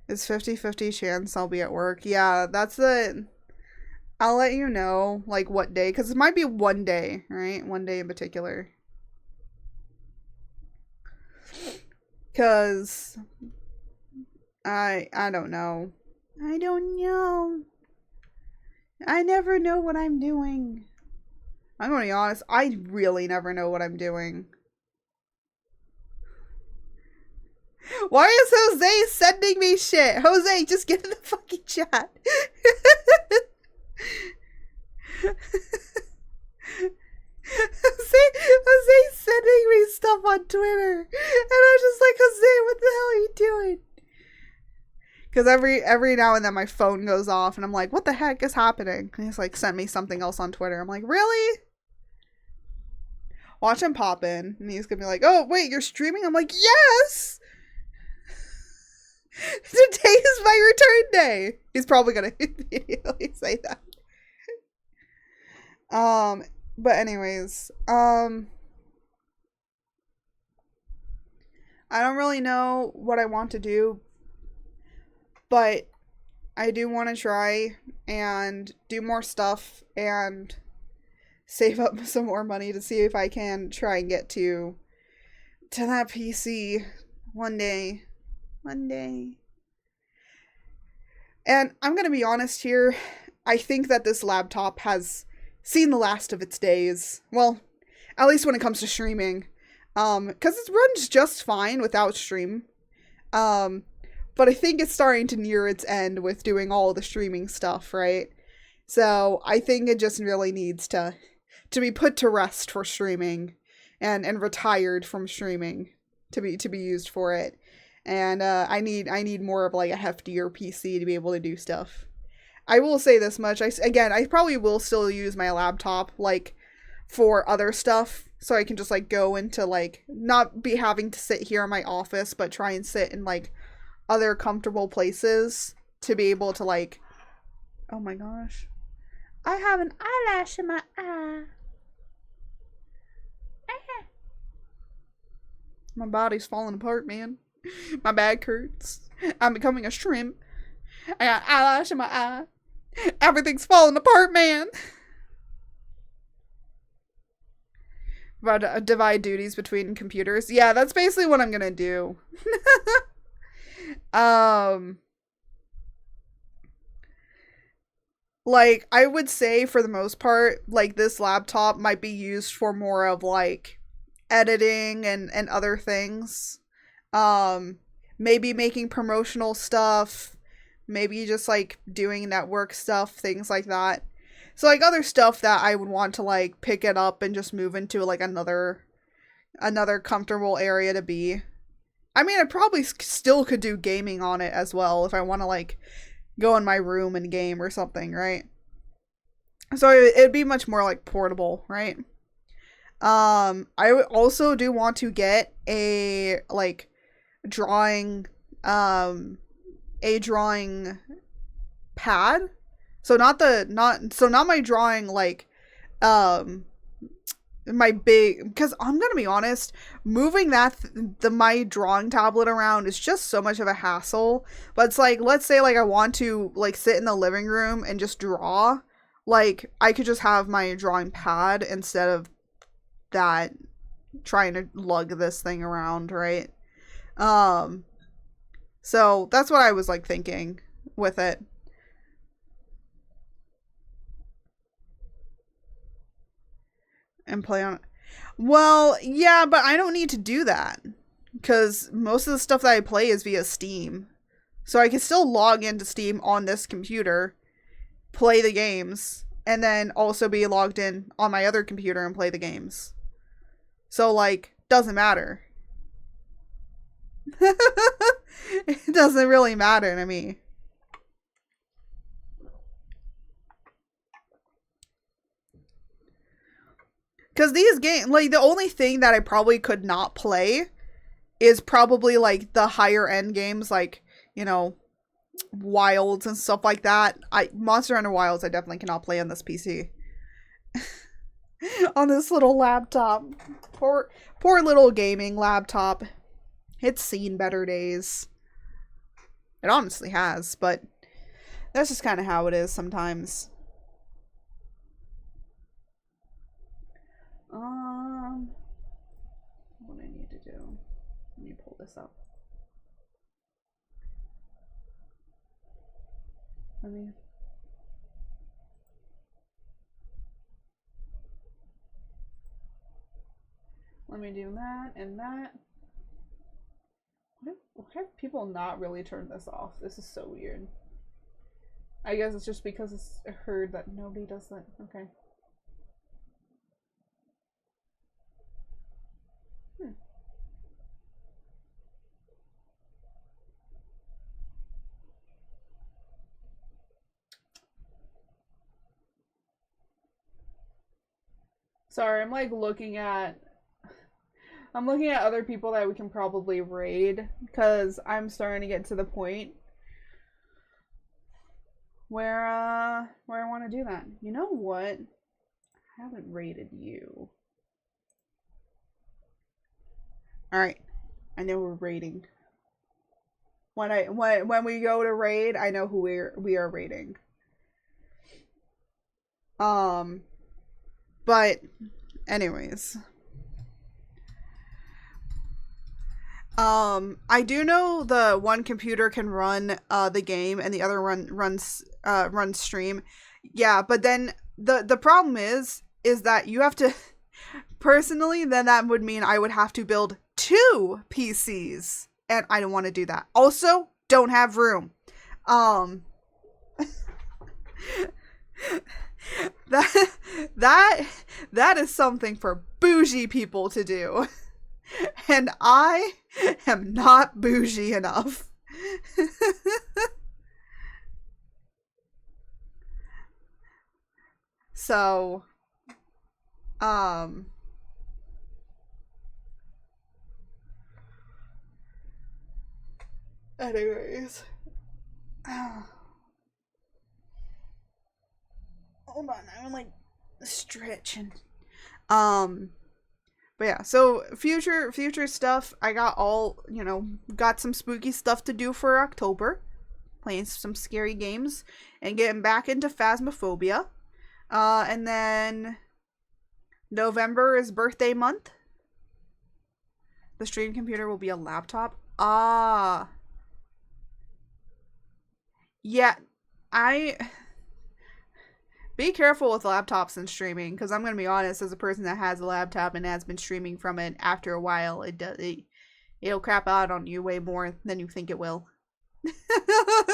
It's 50-50 chance I'll be at work. Yeah, that's the, I'll let you know like what day, because it might be one day, right? One day in particular. Because I don't know. I don't know. I never know what I'm doing. I'm gonna be honest, I really never know what I'm doing. Why is Jose sending me shit? Jose, just get in the fucking chat. Jose's sending me stuff on Twitter. And I'm just like, Jose, what the hell are you doing? Because every now and then my phone goes off and I'm like, what the heck is happening? And he's like, sent me something else on Twitter. I'm like, really? Watch him pop in. And he's going to be like, oh, wait, you're streaming? I'm like, yes! Today is my return day. He's probably going to immediately say that. But anyways, I don't really know what I want to do, but I do want to try and do more stuff and save up some more money to see if I can try and get to that PC one day. One day. And I'm going to be honest here, I think that this laptop has seen the last of its days. Well, at least when it comes to streaming. Because it runs just fine without stream. But I think it's starting to near its end with doing all the streaming stuff, right? So I think it just really needs to be put to rest for streaming and retired from streaming to be used for it. And I need more of like a heftier PC to be able to do stuff. I will say this much. I probably will still use my laptop like for other stuff, so I can just like go into like not be having to sit here in my office, but try and sit in like other comfortable places to be able to like, oh my gosh, I have an eyelash in my eye. My body's falling apart, man. My back hurts. I'm becoming a shrimp. I got eyelash in my eye. Everything's falling apart, man. About divide duties between computers. Yeah, that's basically what I'm gonna do. Like, I would say for the most part, like, this laptop might be used for more of, like, editing and other things. Maybe making promotional stuff. Maybe just, like, doing network stuff, things like that. So, like, other stuff that I would want to, like, pick it up and just move into, like, another comfortable area to be. I mean, I probably still could do gaming on it as well if I want to, like, go in my room and game or something, right? So it'd be much more, like, portable, right? I also do want to get a, like, drawing pad. So not my drawing, like, my big, because I'm gonna be honest, moving my drawing tablet around is just so much of a hassle. But it's like, let's say like I want to like sit in the living room and just draw, like I could just have my drawing pad instead of that, trying to lug this thing around, right? um so that's what I was like thinking with it. And play on it. Well, yeah, but I don't need to do that because most of the stuff that I play is via Steam. So I can still log into Steam on this computer, play the games, and then also be logged in on my other computer and play the games. So, like, doesn't matter. It doesn't really matter to me. Because these games, like, the only thing that I probably could not play is probably, like, the higher end games, like, you know, Wilds and stuff like that. Monster Hunter Wilds I definitely cannot play on this PC. On this little laptop. Poor little gaming laptop. It's seen better days. It honestly has, but that's just kind of how it is sometimes. What I need to do. Let me pull this up. Let me do that and that. Why have people not really turned this off? This is so weird. I guess it's just because it's heard that nobody does that. Okay. Sorry, I'm looking at other people that we can probably raid, because I'm starting to get to the point where I want to do that. You know what? I haven't raided you. Alright. I know we're raiding. When we go to raid, I know who we are raiding. But anyways. I do know the one computer can run the game and the other runs stream. Yeah, but then the problem is that you have to personally, then that would mean I would have to build 2 PCs, and I don't want to do that. Also, don't have room. That is something for bougie people to do. And I am not bougie enough. So, anyways. Hold on, I'm like stretching. But yeah, so future stuff, I got got some spooky stuff to do for October. Playing some scary games and getting back into Phasmophobia. And then November is birthday month. The stream computer will be a laptop. Yeah, I be careful with laptops and streaming, because I'm gonna be honest, as a person that has a laptop and has been streaming from it, after a while it'll crap out on you way more than you think it will. But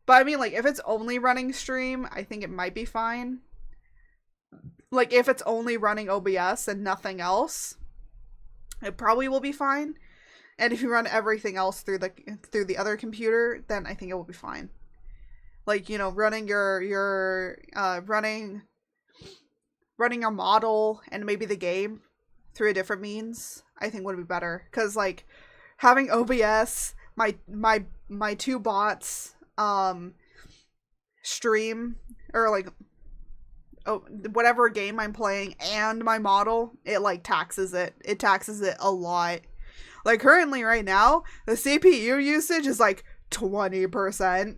I mean, like, if it's only running stream, I think it might be fine. Like, if it's only running OBS and nothing else, it probably will be fine. And if you run everything else through the other computer, then I think it will be fine. Like, running running a model and maybe the game through a different means, I think would be better. Because, like, having OBS, my 2 bots stream, or like whatever game I'm playing and my model, it like taxes it. It taxes it a lot. Like currently right now, the CPU usage is like 20%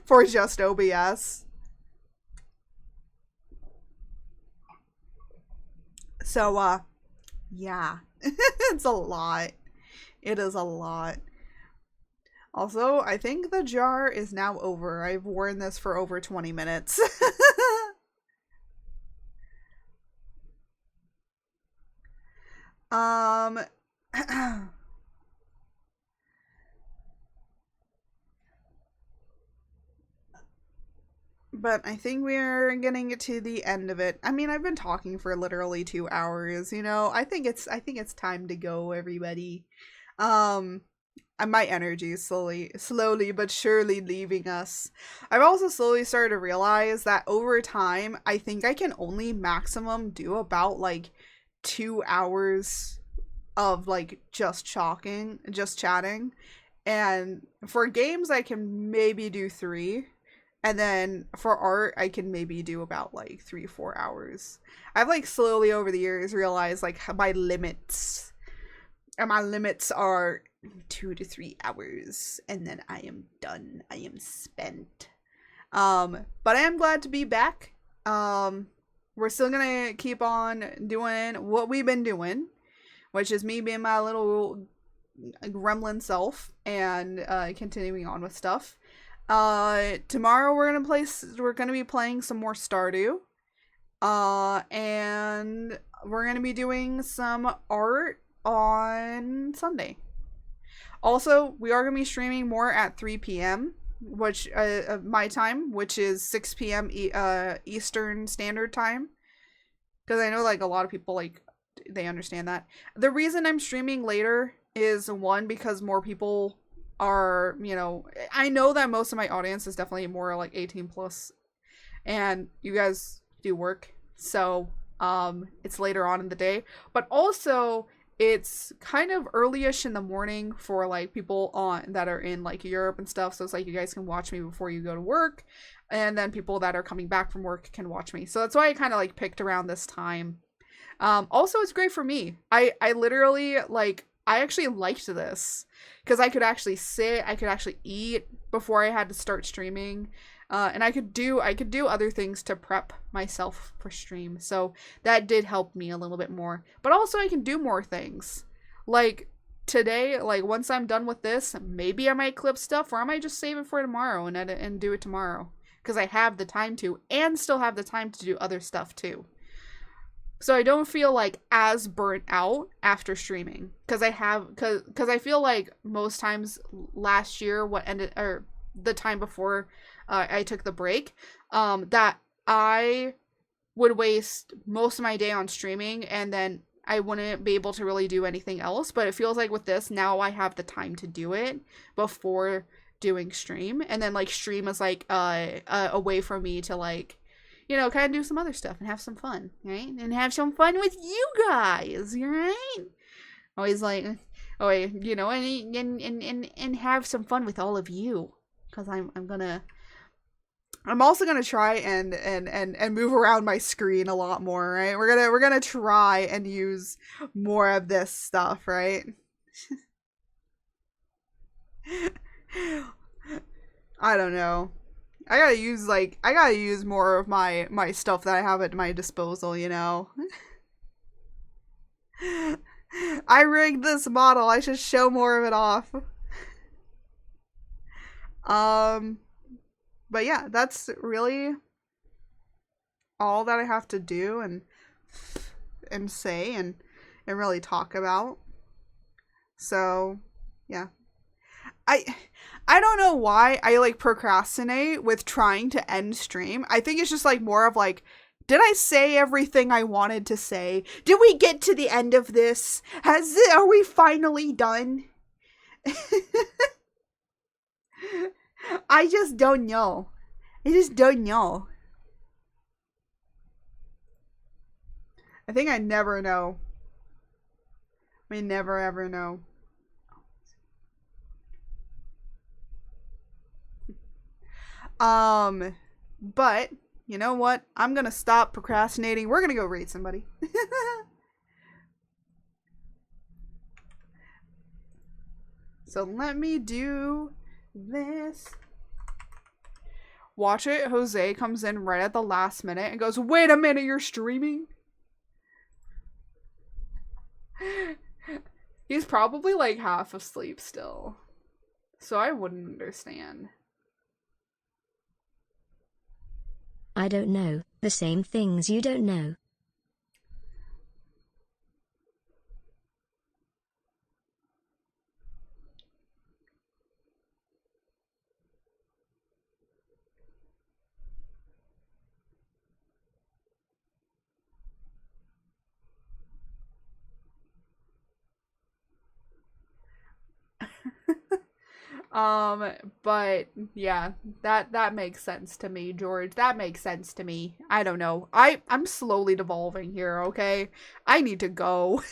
for just OBS. So yeah. It's a lot. It is a lot. Also, I think the jar is now over. I've worn this for over 20 minutes. um But I think we're getting to the end of it. I mean, I've been talking for literally 2 hours, you know. I think it's time to go, everybody. Um my energy is slowly but surely leaving us. I've also slowly started to realize that over time, I think I can only maximum do about like 2 hours of like just chatting. And for games, I can maybe do three. And then for art, I can maybe do about like 3-4 hours. I've like slowly over the years realized like my limits. And my limits are 2 to 3 hours. And then I am done. I am spent. But I am glad to be back. We're still gonna keep on doing what we've been doing, which is me being my little gremlin self and continuing on with stuff. Tomorrow we're gonna be playing some more Stardew. And we're gonna be doing some art on Sunday. Also, we are gonna be streaming more at 3 p.m. which my time, which is 6 p.m. Eastern Standard Time. Because I know like a lot of people like they understand that. The reason I'm streaming later is one because more people are, you know, I know that most of my audience is definitely more like 18 plus, and you guys do work, so it's later on in the day, but also it's kind of early-ish in the morning for like people on that are in like Europe and stuff, so it's like you guys can watch me before you go to work, and then people that are coming back from work can watch me, so that's why I kind of like picked around this time. Also, it's great for me. I literally like I actually liked this because I could actually sit, I could actually eat before I had to start streaming, and I could do other things to prep myself for stream. So that did help me a little bit more. But also, I can do more things. Like today, like once I'm done with this, maybe I might clip stuff, or I might just save it for tomorrow and edit and do it tomorrow because I have the time to, and still have the time to do other stuff too. So I don't feel like as burnt out after streaming because I feel like most times last year or the time before I took the break, that I would waste most of my day on streaming and then I wouldn't be able to really do anything else. But it feels like with this now I have the time to do it before doing stream, and then like stream is like a way for me to like, you know, kind of do some other stuff and have some fun, right? And have some fun with you guys, right? Always like, oh, you know, and have some fun with all of you, because I'm also gonna try and move around my screen a lot more, right? We're gonna try and use more of this stuff, right? I don't know. I gotta use more of my stuff that I have at my disposal, you know. I rigged this model. I should show more of it off. But yeah, that's really all that I have to do and say and really talk about. So, yeah. I don't know why I like procrastinate with trying to end stream. I think it's just like more of like, did I say everything I wanted to say? Did we get to the end of this? Are we finally done? I just don't know. I just don't know. I think I never know. We never ever know. But You know what? I'm gonna stop procrastinating. We're gonna go raid somebody. So let me do this. Watch it. Jose comes in right at the last minute and goes, wait a minute, you're streaming? He's probably like half asleep still. So I wouldn't understand. I don't know. The same things you don't know. But yeah, that makes sense to me, George. That makes sense to me. I don't know. I'm slowly devolving here, okay? I need to go.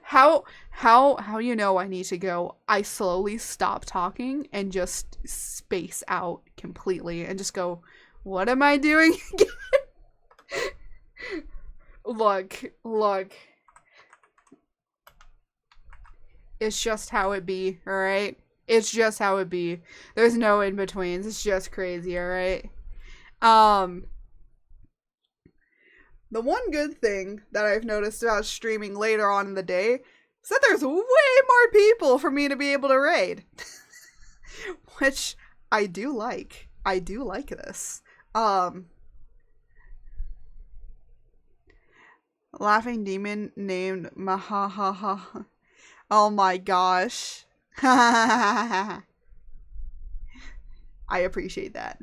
How you know I need to go? I slowly stop talking and just space out completely and just go, what am I doing again? Look. It's just how it be, alright? It's just how it be. There's no in-betweens. It's just crazy, alright? The one good thing that I've noticed about streaming later on in the day is that there's way more people for me to be able to raid. Which I do like. I do like this. Laughing demon named Mahahaha. Oh my gosh. I appreciate that.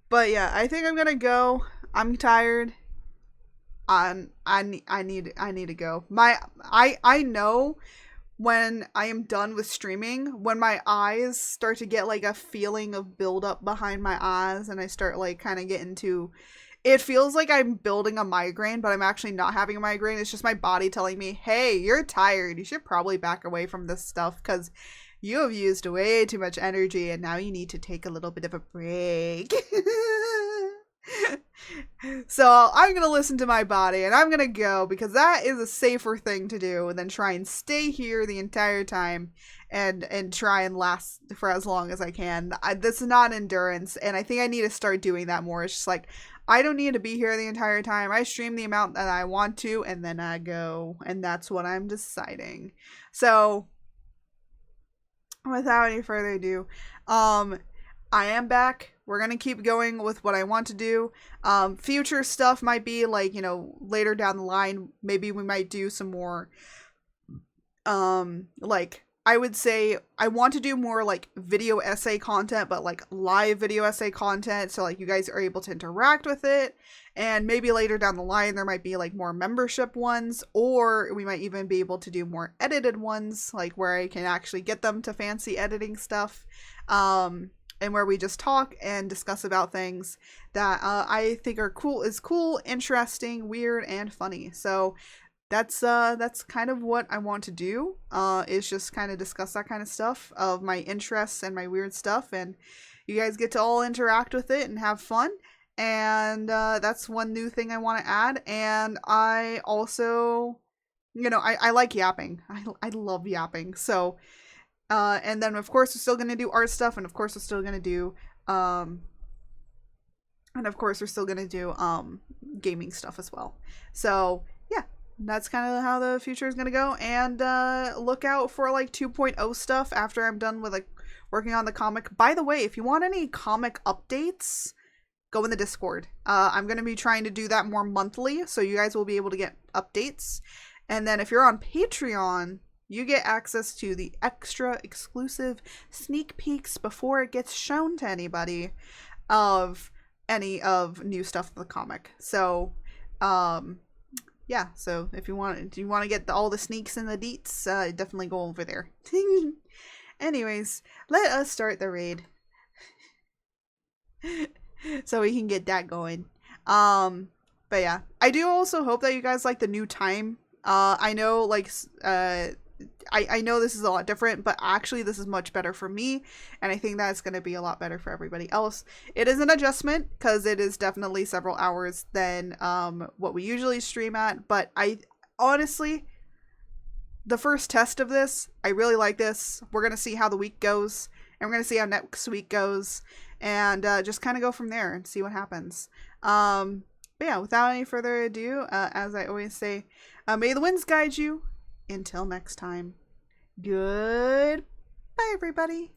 But yeah, I think I'm gonna go. I'm tired. I need to go. I know when I am done with streaming, when my eyes start to get like a feeling of buildup behind my eyes and I start like kind of getting to, it feels like I'm building a migraine, but I'm actually not having a migraine. It's just my body telling me, hey, you're tired. You should probably back away from this stuff because you have used way too much energy and now you need to take a little bit of a break. So I'm gonna listen to my body and I'm gonna go because that is a safer thing to do than try and stay here the entire time and try and last for as long as I can. This is not endurance, and I think I need to start doing that more. It's just like, I don't need to be here the entire time. I stream the amount that I want to and then I go, and that's what I'm deciding. So without any further ado, I am back. We're going to keep going with what I want to do. Future stuff might be like, later down the line, maybe we might do some more, like, I would say I want to do more like video essay content, but like live video essay content. So like you guys are able to interact with it. And maybe later down the line, there might be like more membership ones, or we might even be able to do more edited ones, like where I can actually get them to fancy editing stuff. And where we just talk and discuss about things that I think are cool, interesting, weird, and funny. So that's kind of what I want to do. Is just kind of discuss that kind of stuff of my interests and my weird stuff, and you guys get to all interact with it and have fun. And that's one new thing I want to add. And I also, I like yapping. I love yapping. So. And then of course we're still gonna do art stuff, and of course we're still gonna do gaming stuff as well. So yeah, that's kind of how the future is gonna go. And look out for like 2.0 stuff after I'm done with like working on the comic. By the way, if you want any comic updates, go in the Discord. I'm gonna be trying to do that more monthly, so you guys will be able to get updates. And then if you're on Patreon, you get access to the extra exclusive sneak peeks before it gets shown to anybody of any of new stuff in the comic. So, yeah. So if you want to get all the sneaks and the deets, definitely go over there. Anyways, let us start the raid so we can get that going. But yeah, I do also hope that you guys like the new time I know, like, I know this is a lot different, but actually this is much better for me, and I think that's going to be a lot better for everybody else. It is an adjustment, because it is definitely several hours than what we usually stream at, but I honestly, the first test of this, I really like this. We're going to see how the week goes, and we're going to see how next week goes, and just kind of go from there and see what happens. But yeah, without any further ado, as I always say, may the winds guide you. Until next time, goodbye, everybody.